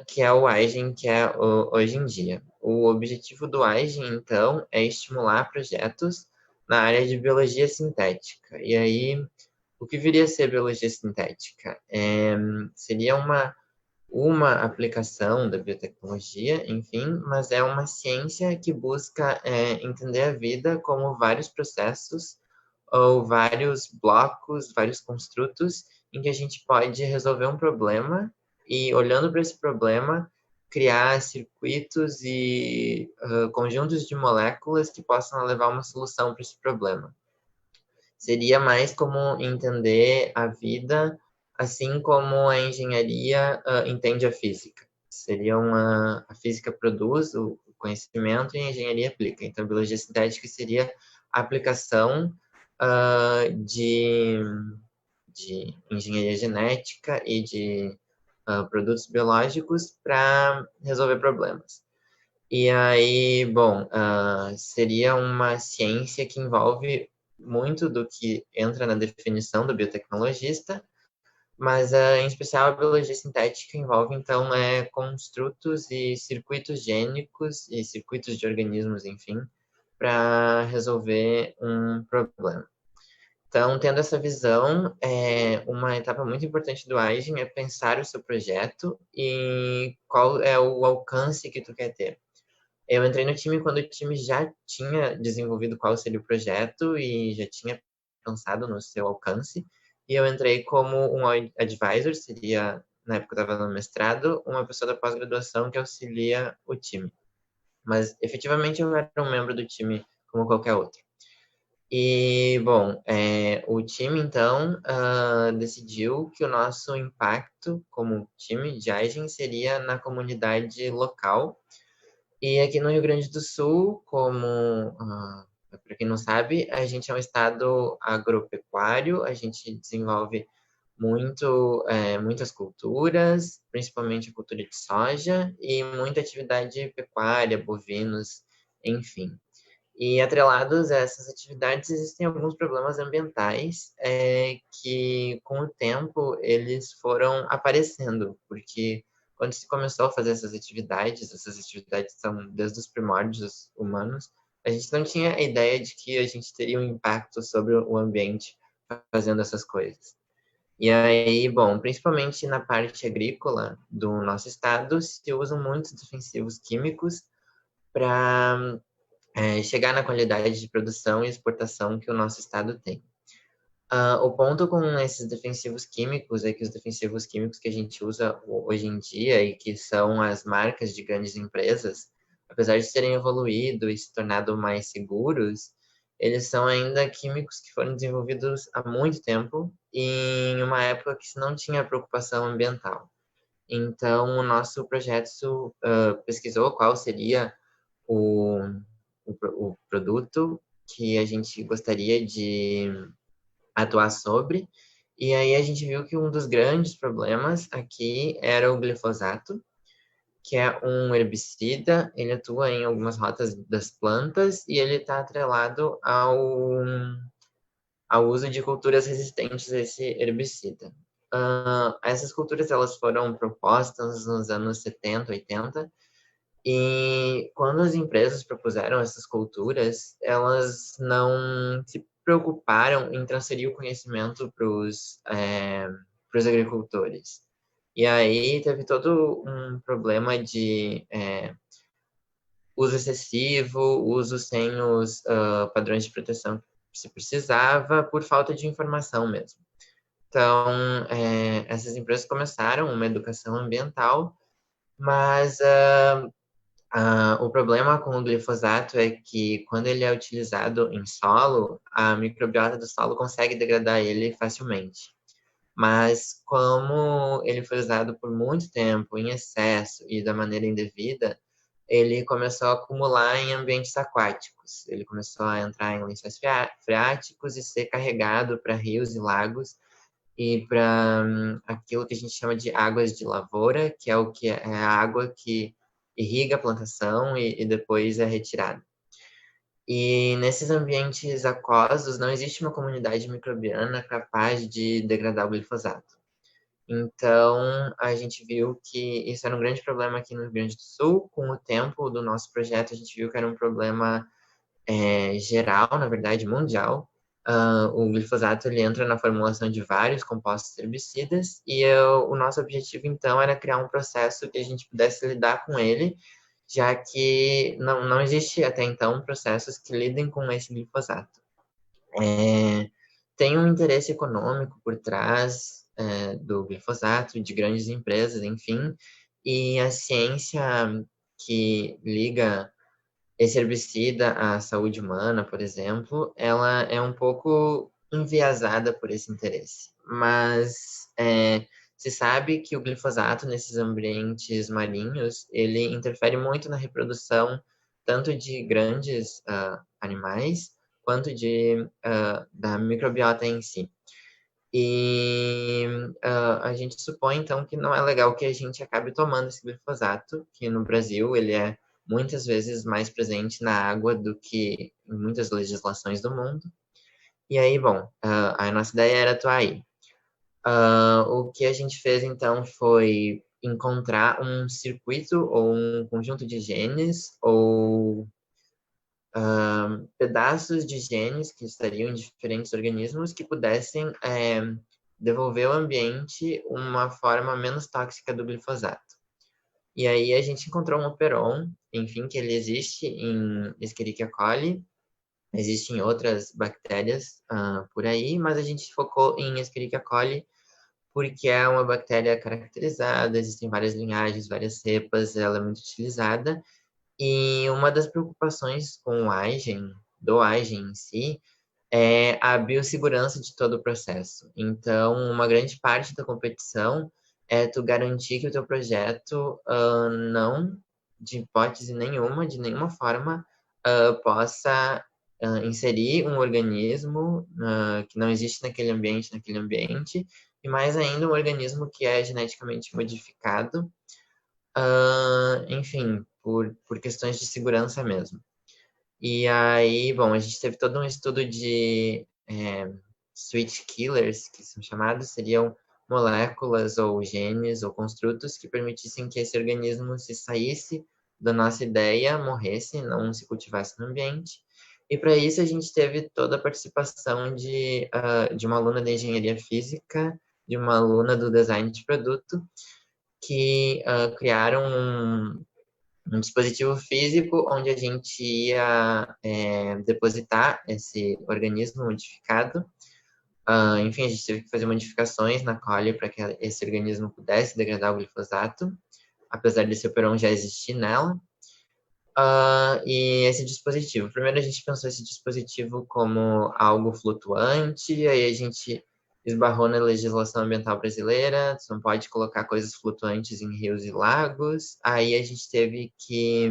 que é o Aigen, que é hoje em dia. O objetivo do Aigen, então, é estimular projetos na área de biologia sintética. E aí, o que viria a ser biologia sintética? Seria uma uma aplicação da biotecnologia, enfim, mas é uma ciência que busca entender a vida como vários processos ou vários blocos, vários construtos em que a gente pode resolver um problema e, olhando para esse problema, criar circuitos e conjuntos de moléculas que possam levar uma solução para esse problema. Seria mais como entender a vida, assim como a engenharia entende a física. Seria a física produz o conhecimento e a engenharia aplica. Então, a biologia sintética seria a aplicação de engenharia genética e de produtos biológicos para resolver problemas. E aí, bom, seria uma ciência que envolve muito do que entra na definição do biotecnologista, mas em especial a biologia sintética envolve, então, construtos e circuitos gênicos e circuitos de organismos, enfim, para resolver um problema. Então, tendo essa visão, uma etapa muito importante do Eigen é pensar o seu projeto e qual é o alcance que tu quer ter. Eu entrei no time quando o time já tinha desenvolvido qual seria o projeto e já tinha pensado no seu alcance. E eu entrei como um advisor, seria, na época eu estava no mestrado, uma pessoa da pós-graduação que auxilia o time. Mas, efetivamente, eu era um membro do time como qualquer outro. E, bom, o time, então, decidiu que o nosso impacto como time de Eigen seria na comunidade local. E aqui no Rio Grande do Sul, para quem não sabe, a gente é um estado agropecuário, a gente desenvolve muitas culturas, principalmente a cultura de soja, e muita atividade pecuária, bovinos, enfim. E atrelados a essas atividades existem alguns problemas ambientais que, com o tempo, eles foram aparecendo, porque quando se começou a fazer essas atividades são desde os primórdios humanos, a gente não tinha a ideia de que a gente teria um impacto sobre o ambiente fazendo essas coisas. E aí, bom, principalmente na parte agrícola do nosso estado, se usam muitos defensivos químicos para chegar na qualidade de produção e exportação que o nosso estado tem. O ponto com esses defensivos químicos é que os defensivos químicos que a gente usa hoje em dia e que são as marcas de grandes empresas, apesar de terem evoluído e se tornado mais seguros, eles são ainda químicos que foram desenvolvidos há muito tempo e em uma época que se não tinha preocupação ambiental. Então, o nosso projeto pesquisou qual seria o produto que a gente gostaria de atuar sobre, e aí a gente viu que um dos grandes problemas aqui era o glifosato, que é um herbicida, ele atua em algumas rotas das plantas e ele está atrelado ao uso de culturas resistentes a esse herbicida. Essas culturas elas foram propostas nos anos 70, 80, e quando as empresas propuseram essas culturas, elas não se preocuparam em transferir o conhecimento para os agricultores. E aí teve todo um problema de uso excessivo, uso sem os padrões de proteção que se precisava, por falta de informação mesmo. Então, essas empresas começaram uma educação ambiental, mas o problema com o glifosato é que, quando ele é utilizado em solo, a microbiota do solo consegue degradar ele facilmente. Mas, como ele foi usado por muito tempo, em excesso e da maneira indevida, ele começou a acumular em ambientes aquáticos. Ele começou a entrar em lençóis freáticos e ser carregado para rios e lagos e para aquilo que a gente chama de águas de lavoura, que é a água que irriga a plantação e depois é retirada. E nesses ambientes aquosos não existe uma comunidade microbiana capaz de degradar o glifosato. Então, a gente viu que isso era um grande problema aqui no Rio Grande do Sul. Com o tempo do nosso projeto, a gente viu que era um problema geral, na verdade, mundial. O glifosato ele entra na formulação de vários compostos herbicidas e o nosso objetivo, então, era criar um processo que a gente pudesse lidar com ele, já que não existe até então processos que lidem com esse glifosato. Tem um interesse econômico por trás do glifosato, de grandes empresas, enfim, e a ciência que liga esse herbicida à saúde humana, por exemplo, ela é um pouco enviesada por esse interesse. Mas se sabe que o glifosato nesses ambientes marinhos, ele interfere muito na reprodução tanto de grandes animais quanto da microbiota em si. E a gente supõe, então, que não é legal que a gente acabe tomando esse glifosato, que no Brasil ele é muitas vezes mais presente na água do que em muitas legislações do mundo. E aí, bom, a nossa ideia era atuar aí. O que a gente fez, então, foi encontrar um circuito ou um conjunto de genes ou pedaços de genes que estariam em diferentes organismos que pudessem devolver ao ambiente uma forma menos tóxica do glifosato. E aí a gente encontrou um operon, enfim, que ele existe em Escherichia coli, existe em outras bactérias por aí, mas a gente focou em Escherichia coli porque é uma bactéria caracterizada, existem várias linhagens, várias cepas, ela é muito utilizada. E uma das preocupações com o Aigen, do Aigen em si, é a biossegurança de todo o processo. Então, uma grande parte da competição é tu garantir que o teu projeto não, de hipótese nenhuma, de nenhuma forma, possa inserir um organismo que não existe naquele ambiente, e mais ainda um organismo que é geneticamente modificado, enfim, por questões de segurança mesmo. E aí, bom, a gente teve todo um estudo de switch killers, que são chamados, seriam moléculas ou genes ou construtos que permitissem que esse organismo se saísse da nossa ideia, morresse, não se cultivasse no ambiente. E para isso a gente teve toda a participação de uma aluna de engenharia física, de uma aluna do design de produto, que criaram um dispositivo físico onde a gente ia depositar esse organismo modificado. Enfim, a gente teve que fazer modificações na coli para que esse organismo pudesse degradar o glifosato, apesar desse operon já existir nela. E esse dispositivo, primeiro a gente pensou esse dispositivo como algo flutuante, aí a gente esbarrou na legislação ambiental brasileira, você não pode colocar coisas flutuantes em rios e lagos, aí a gente teve que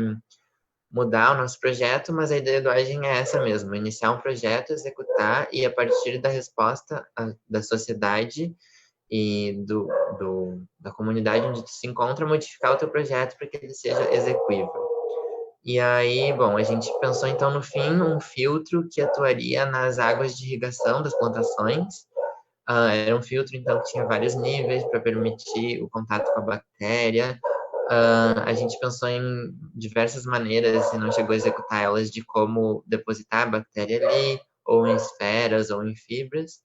mudar o nosso projeto, mas a ideia do Aigen é essa mesmo, iniciar um projeto, executar e a partir da resposta da sociedade e da comunidade onde tu se encontra, modificar o teu projeto para que ele seja execuível. E aí, bom, a gente pensou então no fim um filtro que atuaria nas águas de irrigação das plantações. Era um filtro então que tinha vários níveis para permitir o contato com a bactéria. A gente pensou em diversas maneiras e não chegou a executar elas de como depositar a bactéria ali, ou em esferas, ou em fibras.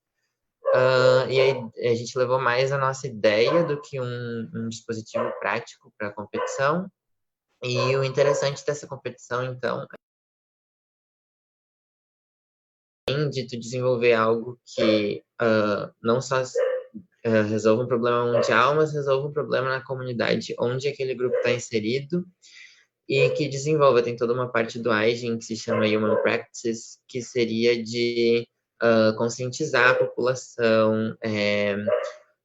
E aí a gente levou mais a nossa ideia do que um dispositivo prático para a competição. E o interessante dessa competição, então, é de tu desenvolver algo que não só resolva um problema mundial, mas resolva um problema na comunidade onde aquele grupo está inserido e que desenvolva. Tem toda uma parte do Aigen que se chama Human Practices, que seria de conscientizar a população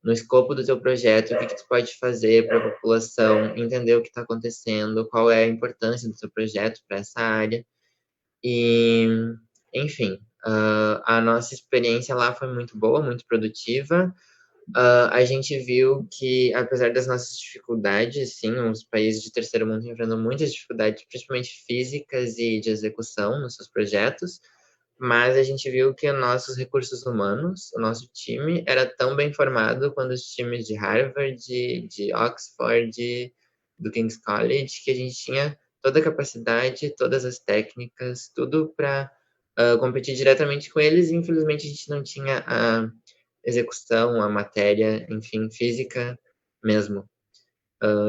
no escopo do teu projeto, o que tu pode fazer para a população entender o que está acontecendo, qual é a importância do teu projeto para essa área. E, enfim, a nossa experiência lá foi muito boa, muito produtiva. A gente viu que, apesar das nossas dificuldades, sim, os países de terceiro mundo enfrentam muitas dificuldades, principalmente físicas e de execução nos seus projetos, mas a gente viu que os nossos recursos humanos, o nosso time, era tão bem formado quanto os times de Harvard, de Oxford, do King's College, que a gente tinha toda a capacidade, todas as técnicas, tudo para competir diretamente com eles, e infelizmente a gente não tinha a execução, a matéria, enfim, física mesmo.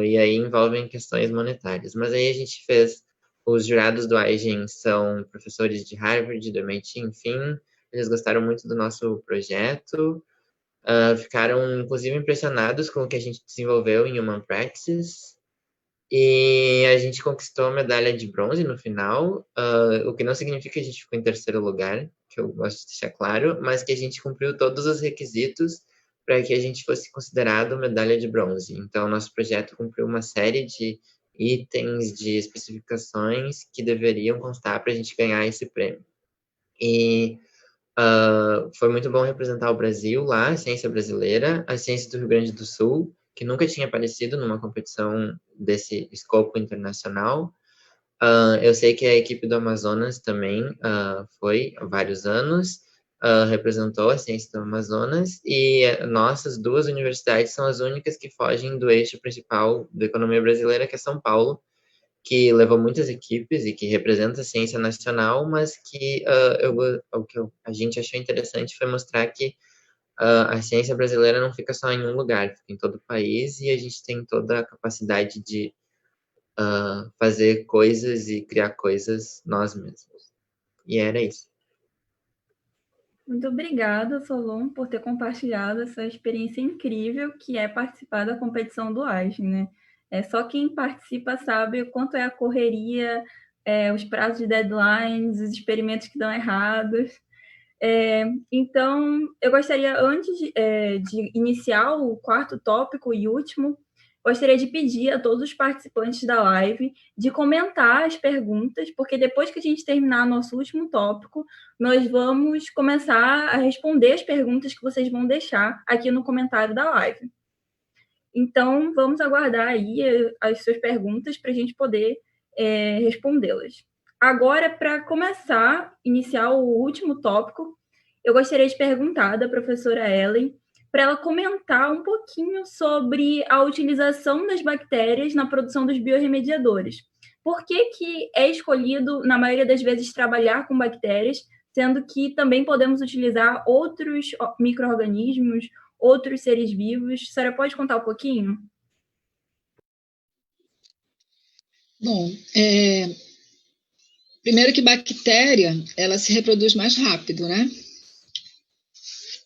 E aí envolvem questões monetárias. Mas aí a gente fez, os jurados do Aigen são professores de Harvard, do MIT, enfim, eles gostaram muito do nosso projeto, ficaram inclusive impressionados com o que a gente desenvolveu em Human Practices, e a gente conquistou a medalha de bronze no final, o que não significa que a gente ficou em terceiro lugar, que eu gosto de deixar claro, mas que a gente cumpriu todos os requisitos para que a gente fosse considerado medalha de bronze. Então, nosso projeto cumpriu uma série de itens, de especificações que deveriam constar para a gente ganhar esse prêmio. E foi muito bom representar o Brasil lá, a ciência brasileira, a ciência do Rio Grande do Sul, que nunca tinha aparecido numa competição desse escopo internacional. Eu sei que a equipe do Amazonas também foi há vários anos, representou a ciência do Amazonas, e nossas duas universidades são as únicas que fogem do eixo principal da economia brasileira, que é São Paulo, que levou muitas equipes e que representa a ciência nacional, mas que o que a gente achou interessante foi mostrar que a ciência brasileira não fica só em um lugar, fica em todo o país, e a gente tem toda a capacidade de fazer coisas e criar coisas nós mesmos. E era isso. Muito obrigada, Solon, por ter compartilhado essa experiência incrível que é participar da competição do AGE, né? Só quem participa sabe o quanto é a correria, os prazos de deadlines, os experimentos que dão errados. Então, eu gostaria, antes de iniciar o quarto tópico e último, gostaria de pedir a todos os participantes da live de comentar as perguntas, porque depois que a gente terminar nosso último tópico, nós vamos começar a responder as perguntas que vocês vão deixar aqui no comentário da live. Então, vamos aguardar aí as suas perguntas para a gente poder respondê-las. Agora, para começar, iniciar o último tópico, eu gostaria de perguntar da professora Ellen para ela comentar um pouquinho sobre a utilização das bactérias na produção dos biorremediadores. Por que é escolhido, na maioria das vezes, trabalhar com bactérias, sendo que também podemos utilizar outros micro-organismos, outros seres vivos? A senhora pode contar um pouquinho? Bom, primeiro que bactéria, ela se reproduz mais rápido, né?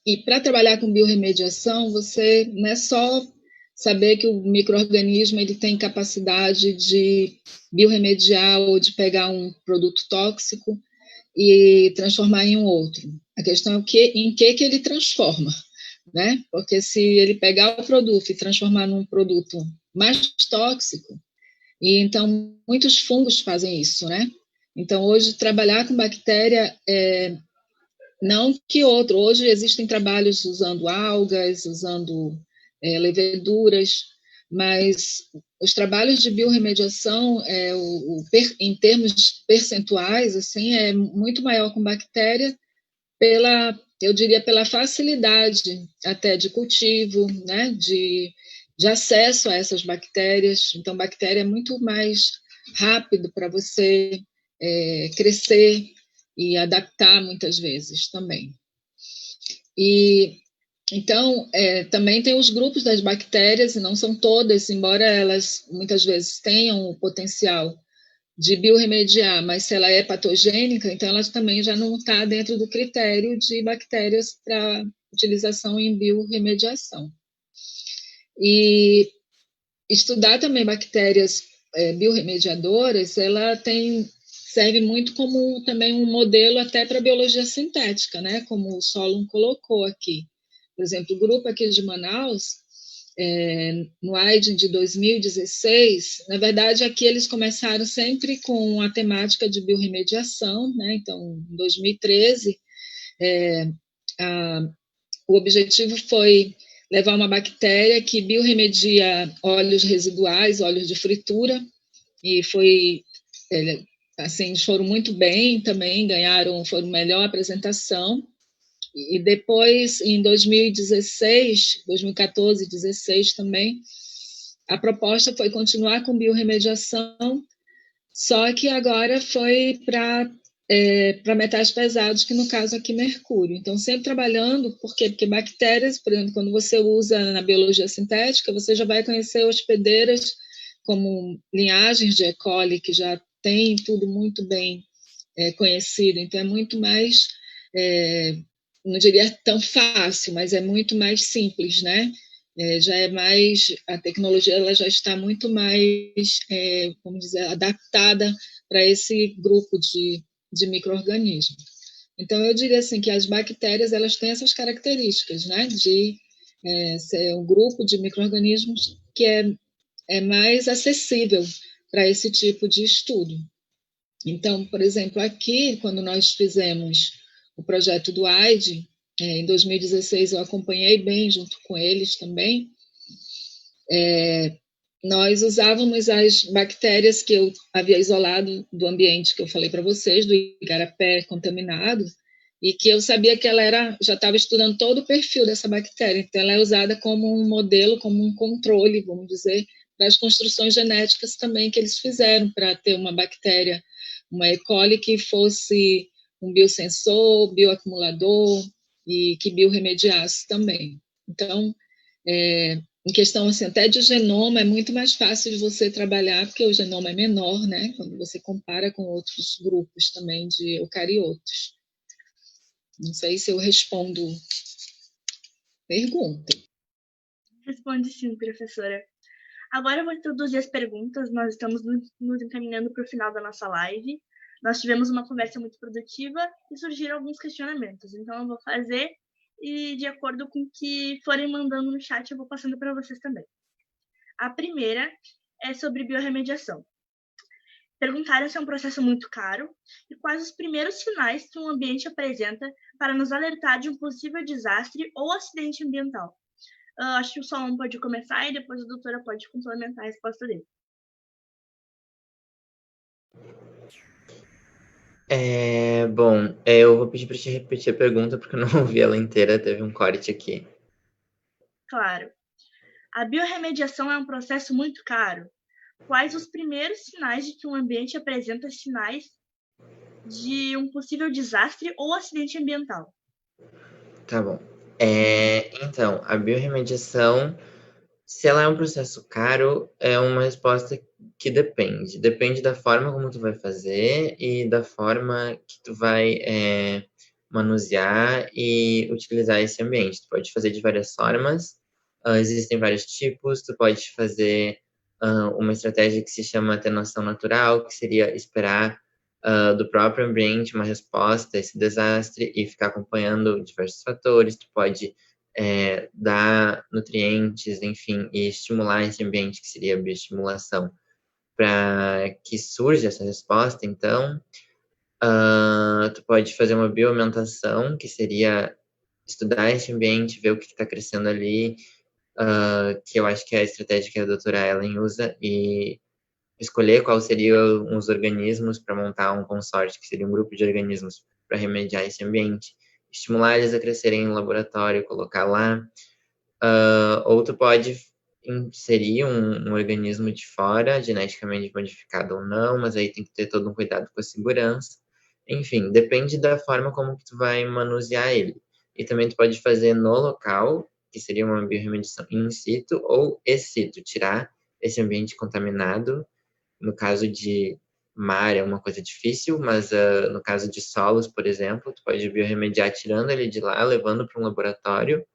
E para trabalhar com biorremediação, você não é só saber que o micro-organismo ele tem capacidade de biorremediar ou de pegar um produto tóxico e transformar em um outro. A questão é em que ele transforma, né? Porque se ele pegar o produto e transformar num produto mais tóxico, e então muitos fungos fazem isso, né? Então hoje trabalhar com bactéria não que outro. Hoje existem trabalhos usando algas, usando leveduras, mas os trabalhos de biorremediação, em termos percentuais, assim, é muito maior com bactéria eu diria, pela facilidade até de cultivo, né, de acesso a essas bactérias. Então, bactéria é muito mais rápido para você crescer e adaptar muitas vezes também. E então, também tem os grupos das bactérias, e não são todas, embora elas muitas vezes tenham o potencial de biorremediar, mas se ela é patogênica, então ela também já não está dentro do critério de bactérias para utilização em biorremediação. E estudar também bactérias biorremediadoras, ela serve muito como também um modelo até para a biologia sintética, né? Como o Solon colocou aqui. Por exemplo, o grupo aqui de Manaus, no AIDEN de 2016, na verdade, aqui eles começaram sempre com a temática de biorremediação, né? Então, em 2013, o objetivo foi levar uma bactéria que biorremedia óleos residuais, óleos de fritura, e assim, foram muito bem também, foram melhor apresentação. E depois, em 2016, 2014, 2016 também, a proposta foi continuar com biorremediação, só que agora foi para para metais pesados, que no caso aqui mercúrio. Então, sempre trabalhando, por quê? Porque bactérias, por exemplo, quando você usa na biologia sintética, você já vai conhecer hospedeiras como linhagens de E. coli, que já tem tudo muito bem conhecido. Então, é muito mais, não diria tão fácil, mas é muito mais simples, né? Já é mais, a tecnologia ela já está muito mais, vamos dizer, adaptada para esse grupo de micro-organismos. Então, eu diria assim que as bactérias elas têm essas características, né, de ser um grupo de micro-organismos que é mais acessível para esse tipo de estudo. Então, por exemplo, aqui, quando nós fizemos o projeto do AIDE, em 2016 eu acompanhei bem junto com eles também, nós usávamos as bactérias que eu havia isolado do ambiente que eu falei para vocês, do igarapé contaminado, e que eu sabia que ela já estava estudando todo o perfil dessa bactéria, então ela é usada como um modelo, como um controle, vamos dizer, das construções genéticas também que eles fizeram para ter uma bactéria, uma E. coli que fosse um biosensor, bioacumulador e que biorremediasse também. Então, em questão assim, até de genoma, é muito mais fácil de você trabalhar, porque o genoma é menor, né? Quando você compara com outros grupos também de eucariotos. Não sei se eu respondo pergunta. Responde sim, professora. Agora eu vou introduzir as perguntas. Nós estamos nos encaminhando para o final da nossa live. Nós tivemos uma conversa muito produtiva e surgiram alguns questionamentos. Então, eu vou fazer e, de acordo com o que forem mandando no chat, eu vou passando para vocês também. A primeira é sobre biorremediação. Perguntaram se é um processo muito caro e quais os primeiros sinais que um ambiente apresenta para nos alertar de um possível desastre ou acidente ambiental. Acho que o Solon pode começar e depois a doutora pode complementar a resposta dele. Bom, eu vou pedir para te repetir a pergunta, porque eu não ouvi ela inteira, teve um corte aqui. Claro. A biorremediação é um processo muito caro. Quais os primeiros sinais de que um ambiente apresenta sinais de um possível desastre ou acidente ambiental? Tá bom. Então, a biorremediação, se ela é um processo caro, é uma resposta que depende. Depende da forma como tu vai fazer e da forma que tu vai manusear e utilizar esse ambiente. Tu pode fazer de várias formas, existem vários tipos. Tu pode fazer uma estratégia que se chama atenuação natural, que seria esperar do próprio ambiente uma resposta a esse desastre e ficar acompanhando diversos fatores. Tu pode dar nutrientes, enfim, e estimular esse ambiente, que seria a bioestimulação, para que surja essa resposta. Então, tu pode fazer uma bioaumentação, que seria estudar esse ambiente, ver o que está crescendo ali, que eu acho que é a estratégia que a doutora Ellen usa, e escolher qual seriam os organismos para montar um consórcio, que seria um grupo de organismos para remediar esse ambiente, estimular eles a crescerem em laboratório, colocar lá. Ou tu pode inserir um organismo de fora, geneticamente modificado ou não, mas aí tem que ter todo um cuidado com a segurança. Enfim, depende da forma como que tu vai manusear ele. E também tu pode fazer no local, que seria uma biorremediação in situ ou ex situ, tirar esse ambiente contaminado. No caso de mar é uma coisa difícil, mas no caso de solos, por exemplo, tu pode biorremediar tirando ele de lá, levando para um laboratório,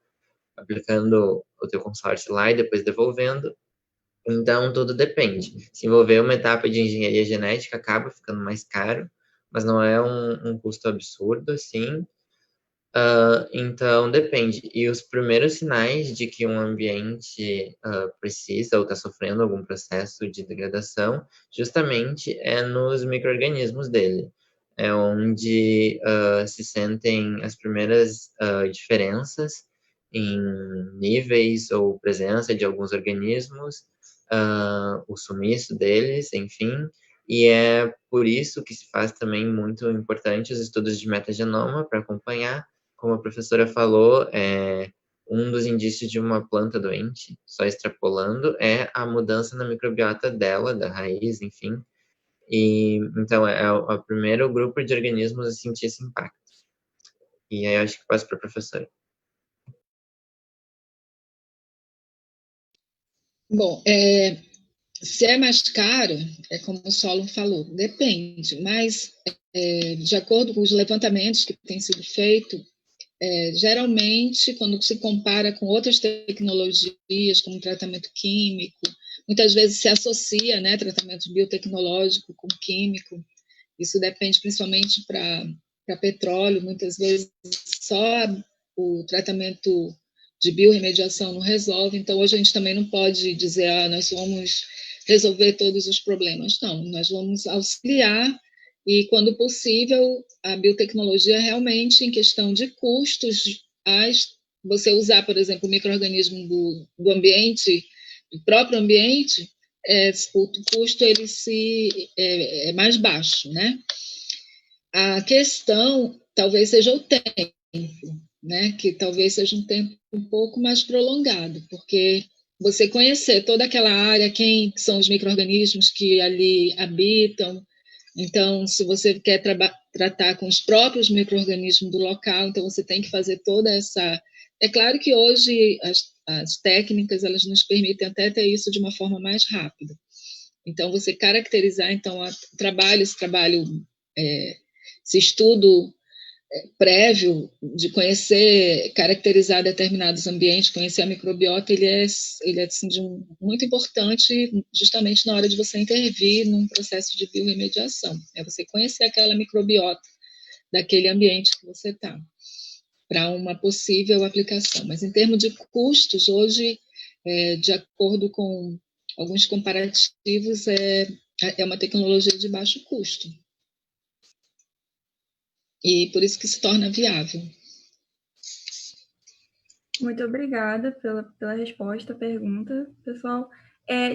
aplicando o teu consórcio lá e depois devolvendo. Então, tudo depende. Se envolver uma etapa de engenharia genética, acaba ficando mais caro, mas não é um custo absurdo, assim. Então, depende. E os primeiros sinais de que um ambiente precisa ou está sofrendo algum processo de degradação, justamente é nos micro-organismos dele. É onde se sentem as primeiras diferenças em níveis ou presença de alguns organismos, o sumiço deles, enfim. E é por isso que se faz também muito importante os estudos de metagenoma para acompanhar. Como a professora falou, um dos indícios de uma planta doente, só extrapolando, é a mudança na microbiota dela, da raiz, enfim. E então é o primeiro grupo de organismos a sentir esse impacto. E aí eu acho que passo para a professora. Bom, se é mais caro, é como o Solon falou, depende, mas de acordo com os levantamentos que têm sido feitos, geralmente, quando se compara com outras tecnologias, como tratamento químico, muitas vezes se associa, né, tratamento biotecnológico com químico. Isso depende principalmente para petróleo, muitas vezes só o tratamento de biorremediação não resolve, então hoje a gente também não pode dizer, nós vamos resolver todos os problemas, não, nós vamos auxiliar e, quando possível, a biotecnologia realmente, em questão de custos, você usar, por exemplo, o micro-organismo do ambiente, do próprio ambiente, o custo ele é mais baixo, né? A questão talvez seja o tempo, né? Que talvez seja um tempo um pouco mais prolongado, porque você conhecer toda aquela área, quem são os micro-organismos que ali habitam. Então, se você quer tratar com os próprios micro-organismos do local, então você tem que fazer toda essa... É claro que hoje as técnicas, elas nos permitem até ter isso de uma forma mais rápida. Então, você caracterizar, então, esse trabalho, esse estudo prévio de conhecer, caracterizar determinados ambientes, conhecer a microbiota, ele é assim, muito importante justamente na hora de você intervir num processo de biorremediação. É você conhecer aquela microbiota daquele ambiente que você está, para uma possível aplicação. Mas em termos de custos, hoje, de acordo com alguns comparativos, é uma tecnologia de baixo custo. E por isso que se torna viável. Muito obrigada pela resposta à pergunta, pessoal.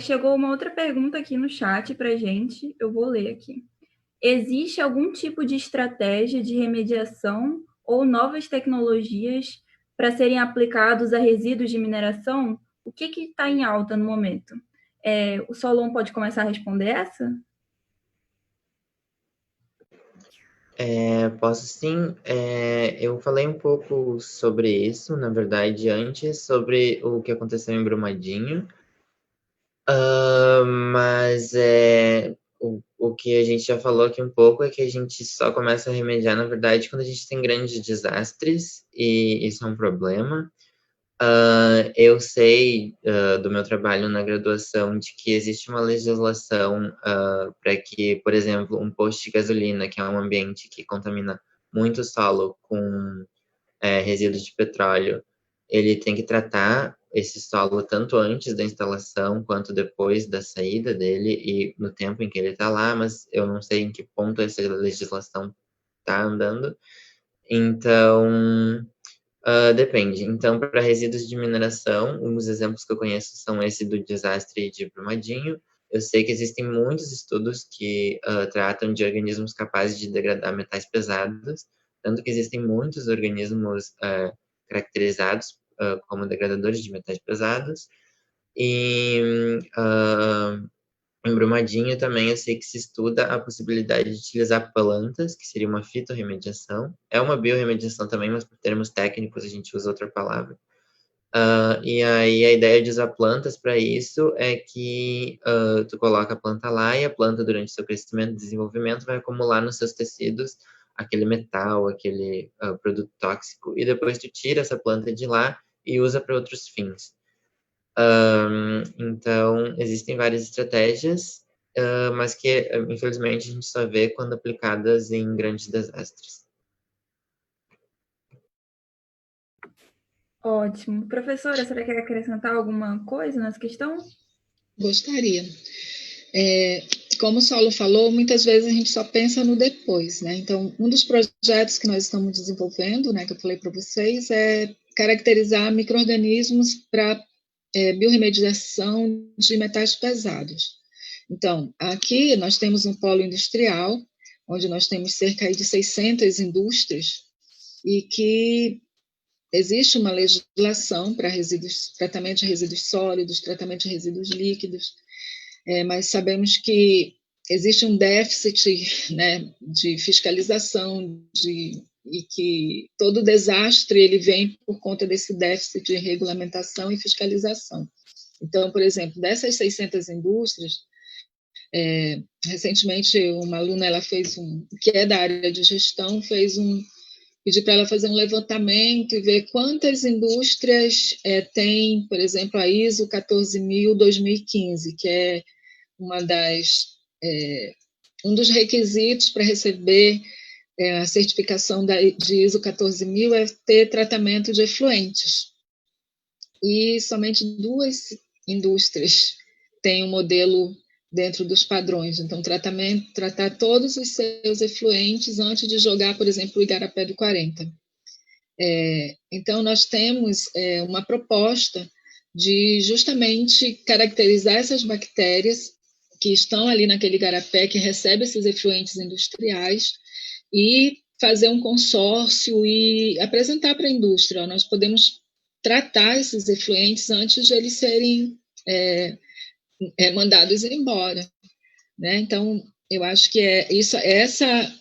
Chegou uma outra pergunta aqui no chat para a gente, eu vou ler aqui. Existe algum tipo de estratégia de remediação ou novas tecnologias para serem aplicados a resíduos de mineração? O que está em alta no momento? O Solon pode começar a responder essa? Posso sim. Eu falei um pouco sobre isso, na verdade, antes, sobre o que aconteceu em Brumadinho. Mas o que a gente já falou aqui um pouco é que a gente só começa a remediar, na verdade, quando a gente tem grandes desastres, e isso é um problema. Eu sei do meu trabalho na graduação de que existe uma legislação para que, por exemplo, um posto de gasolina, que é um ambiente que contamina muito o solo com resíduos de petróleo, ele tem que tratar esse solo tanto antes da instalação quanto depois da saída dele e no tempo em que ele está lá, mas eu não sei em que ponto essa legislação está andando. Então, depende. Então, para resíduos de mineração, os exemplos que eu conheço são esse do desastre de Brumadinho. Eu sei que existem muitos estudos que tratam de organismos capazes de degradar metais pesados, tanto que existem muitos organismos caracterizados como degradadores de metais pesados. E em Brumadinho também eu sei que se estuda a possibilidade de utilizar plantas, que seria uma fitorremediação. É uma biorremediação também, mas por termos técnicos a gente usa outra palavra. E aí a ideia de usar plantas para isso é que tu coloca a planta lá e a planta, durante seu crescimento e desenvolvimento, vai acumular nos seus tecidos aquele metal, aquele produto tóxico, e depois tu tira essa planta de lá e usa para outros fins. Então, existem várias estratégias, mas que, infelizmente, a gente só vê quando aplicadas em grandes desastres. Ótimo. Professora, você quer acrescentar alguma coisa nessa questão? Gostaria. Como o Saulo falou, muitas vezes a gente só pensa no depois, né? Então, um dos projetos que nós estamos desenvolvendo, né, que eu falei para vocês, é caracterizar micro-organismos para biorremediação de metais pesados. Então, aqui nós temos um polo industrial, onde nós temos cerca de 600 indústrias, e que existe uma legislação para tratamento de resíduos sólidos, tratamento de resíduos líquidos, mas sabemos que existe um déficit, né, de fiscalização, e que todo desastre ele vem por conta desse déficit de regulamentação e fiscalização. Então, por exemplo, dessas 600 indústrias, recentemente uma aluna, ela fez que é da área de gestão, pedi para ela fazer um levantamento e ver quantas indústrias tem, por exemplo, a ISO 14000-2015, que é um dos requisitos para receber a certificação de ISO 14000 é ter tratamento de efluentes. E somente 2 indústrias têm um modelo dentro dos padrões. Então, tratar todos os seus efluentes antes de jogar, por exemplo, o Igarapé do 40. Então, nós temos uma proposta de justamente caracterizar essas bactérias que estão ali naquele igarapé, que recebe esses efluentes industriais, e fazer um consórcio e apresentar para a indústria. Ó, nós podemos tratar esses efluentes antes de eles serem mandados embora. Né? Então, eu acho que essa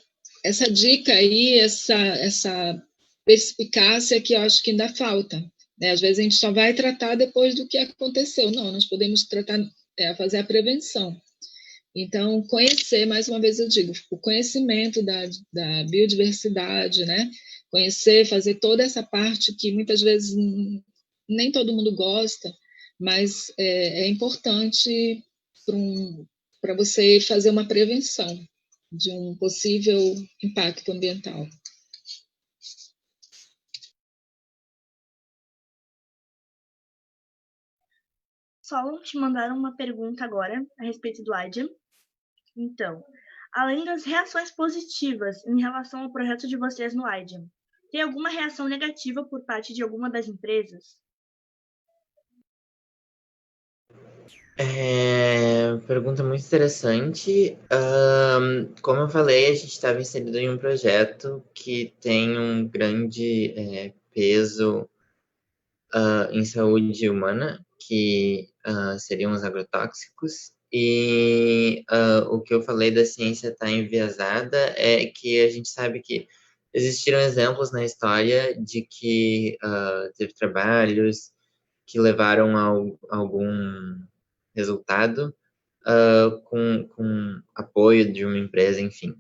dica aí, essa perspicácia que eu acho que ainda falta. Né? Às vezes a gente só vai tratar depois do que aconteceu. Não, nós podemos tratar, fazer a prevenção. Então, conhecer, mais uma vez eu digo, o conhecimento da biodiversidade, né? Conhecer, fazer toda essa parte que muitas vezes nem todo mundo gosta, mas é importante para você fazer uma prevenção de um possível impacto ambiental. Solon, te mandaram uma pergunta agora a respeito do AIDIA. Então, além das reações positivas em relação ao projeto de vocês no AIDIA, tem alguma reação negativa por parte de alguma das empresas? Pergunta muito interessante. Como eu falei, a gente estava inserido em um projeto que tem um grande peso em saúde humana, que seriam os agrotóxicos. E o que eu falei da ciência estar enviesada é que a gente sabe que existiram exemplos na história de que teve trabalhos que levaram a algum resultado com apoio de uma empresa, enfim.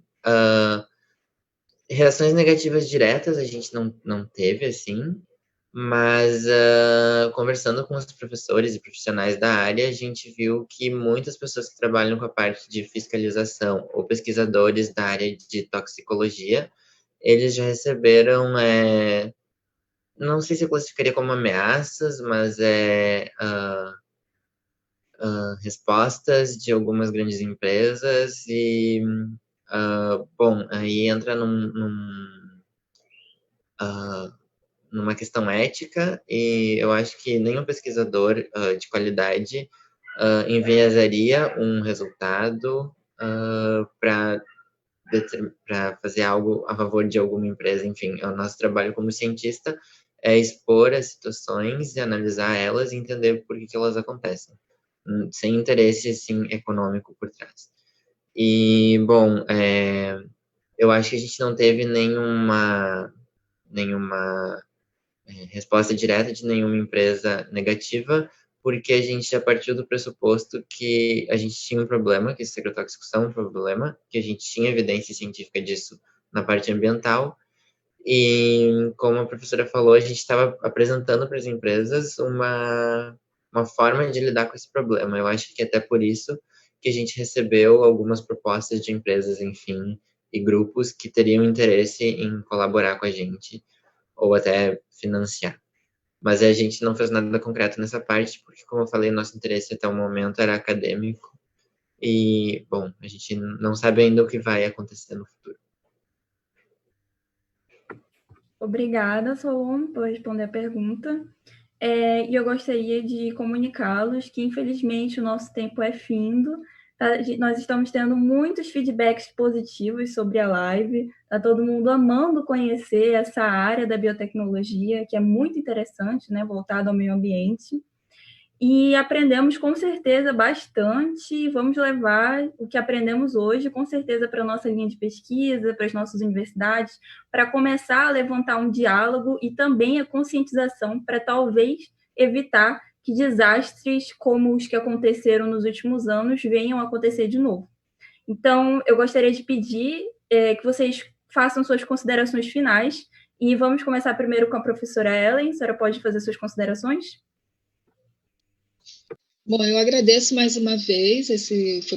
Reações negativas diretas a gente não teve, assim, mas conversando com os professores e profissionais da área, a gente viu que muitas pessoas que trabalham com a parte de fiscalização ou pesquisadores da área de toxicologia, eles já receberam, não sei se eu classificaria como ameaças, mas respostas de algumas grandes empresas e, bom, aí entra numa questão ética e eu acho que nenhum pesquisador de qualidade enviesaria um resultado para fazer algo a favor de alguma empresa. Enfim, o nosso trabalho como cientista é expor as situações e analisar elas e entender por que elas acontecem, sem interesse, assim, econômico por trás. E, bom, eu acho que a gente não teve nenhuma resposta direta de nenhuma empresa negativa, porque a gente já partiu do pressuposto que a gente tinha um problema, que esses agrotóxicos são um problema, que a gente tinha evidência científica disso na parte ambiental, e como a professora falou, a gente estava apresentando para as empresas uma forma de lidar com esse problema. Eu acho que até por isso que a gente recebeu algumas propostas de empresas, enfim, e grupos que teriam interesse em colaborar com a gente, ou até financiar. Mas a gente não fez nada concreto nessa parte, porque, como eu falei, nosso interesse até o momento era acadêmico. E, bom, a gente não sabe ainda o que vai acontecer no futuro. Obrigada, Solon, por responder a pergunta. E eu gostaria de comunicá-los que, infelizmente, o nosso tempo é findo. Tá? Nós estamos tendo muitos feedbacks positivos sobre a live. Está todo mundo amando conhecer essa área da biotecnologia, que é muito interessante, né, voltada ao meio ambiente. e aprendemos com certeza bastante. Vamos levar o que aprendemos hoje, com certeza, para a nossa linha de pesquisa, para as nossas universidades, para começar a levantar um diálogo e também a conscientização para talvez evitar que desastres como os que aconteceram nos últimos anos venham a acontecer de novo. Então, eu gostaria de pedir que vocês façam suas considerações finais e vamos começar primeiro com a professora Ellen. A senhora pode fazer suas considerações? Bom, eu agradeço mais uma vez.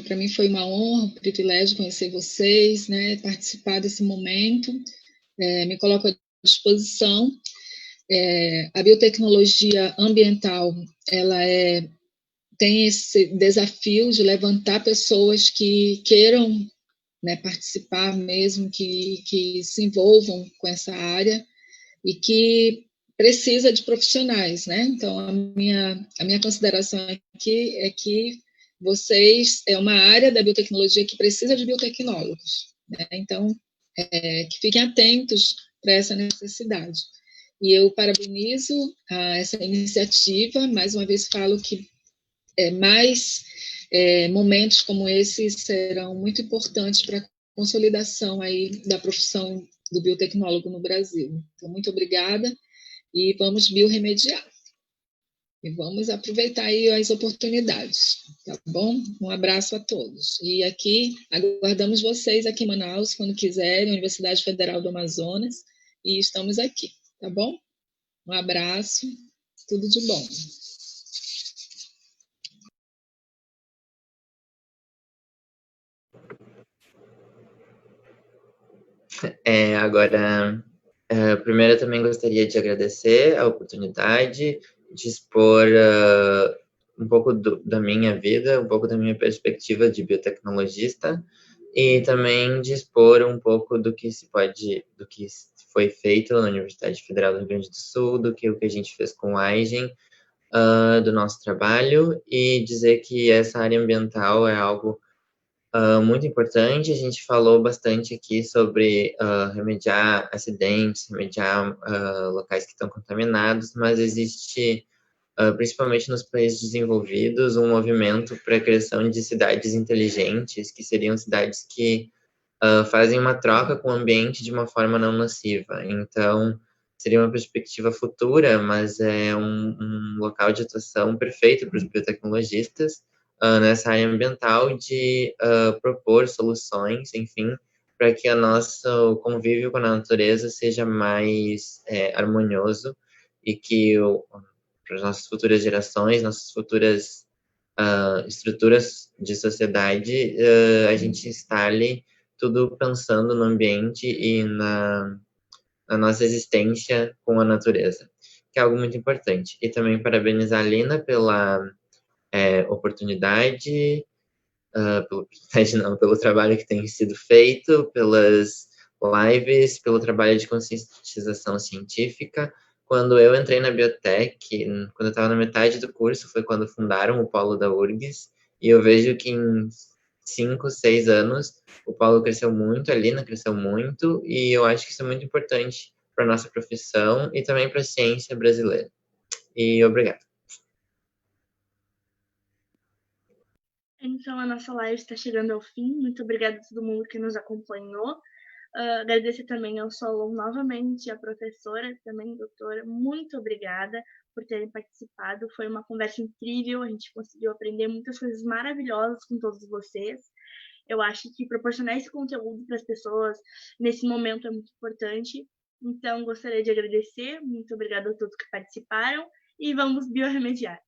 Para mim foi uma honra, um privilégio conhecer vocês, né? Participar desse momento. Me coloco à disposição. A biotecnologia ambiental, ela tem esse desafio de levantar pessoas que queiram, né, participar mesmo, que se envolvam com essa área e que precisa de profissionais, né? Então, a minha consideração aqui é que vocês, é uma área da biotecnologia que precisa de biotecnólogos, né? Então, que fiquem atentos para essa necessidade. E eu parabenizo essa iniciativa, mais uma vez falo que mais momentos como esse serão muito importantes para a consolidação aí da profissão do biotecnólogo no Brasil. Então, muito obrigada e vamos biorremediar. E vamos aproveitar aí as oportunidades, tá bom? Um abraço a todos. E aqui, aguardamos vocês aqui em Manaus, quando quiserem, Universidade Federal do Amazonas, e estamos aqui, tá bom? Um abraço, tudo de bom. Agora, primeiro eu também gostaria de agradecer a oportunidade de expor um pouco da minha vida, um pouco da minha perspectiva de biotecnologista e também de expor um pouco do que foi feito na Universidade Federal do Rio Grande do Sul, o que a gente fez com o Aigen, do nosso trabalho, e dizer que essa área ambiental é algo muito importante. A gente falou bastante aqui sobre remediar acidentes, remediar locais que estão contaminados, mas existe, principalmente nos países desenvolvidos, um movimento para a criação de cidades inteligentes, que seriam cidades que fazem uma troca com o ambiente de uma forma não nociva. Então, seria uma perspectiva futura, mas é um local de atuação perfeito para os biotecnologistas nessa área ambiental de propor soluções, enfim, para que o nosso convívio com a natureza seja mais harmonioso e que para as nossas futuras gerações, nossas futuras estruturas de sociedade, a gente instale tudo pensando no ambiente e na nossa existência com a natureza, que é algo muito importante. E também parabenizar a Lina pela oportunidade, pelo trabalho que tem sido feito, pelas lives, pelo trabalho de conscientização científica. Quando eu entrei na biotech, quando eu estava na metade do curso, foi quando fundaram o polo da URGS, e eu vejo que em 5, 6 anos, o polo cresceu muito, a Lina cresceu muito, e eu acho que isso é muito importante para a nossa profissão e também para a ciência brasileira. E obrigado. Então, a nossa live está chegando ao fim. Muito obrigada a todo mundo que nos acompanhou. Agradecer também ao Solon novamente, a professora, também doutora. Muito obrigada por terem participado. Foi uma conversa incrível. A gente conseguiu aprender muitas coisas maravilhosas com todos vocês. Eu acho que proporcionar esse conteúdo para as pessoas nesse momento é muito importante. Então, gostaria de agradecer. Muito obrigada a todos que participaram. E vamos biorremediar.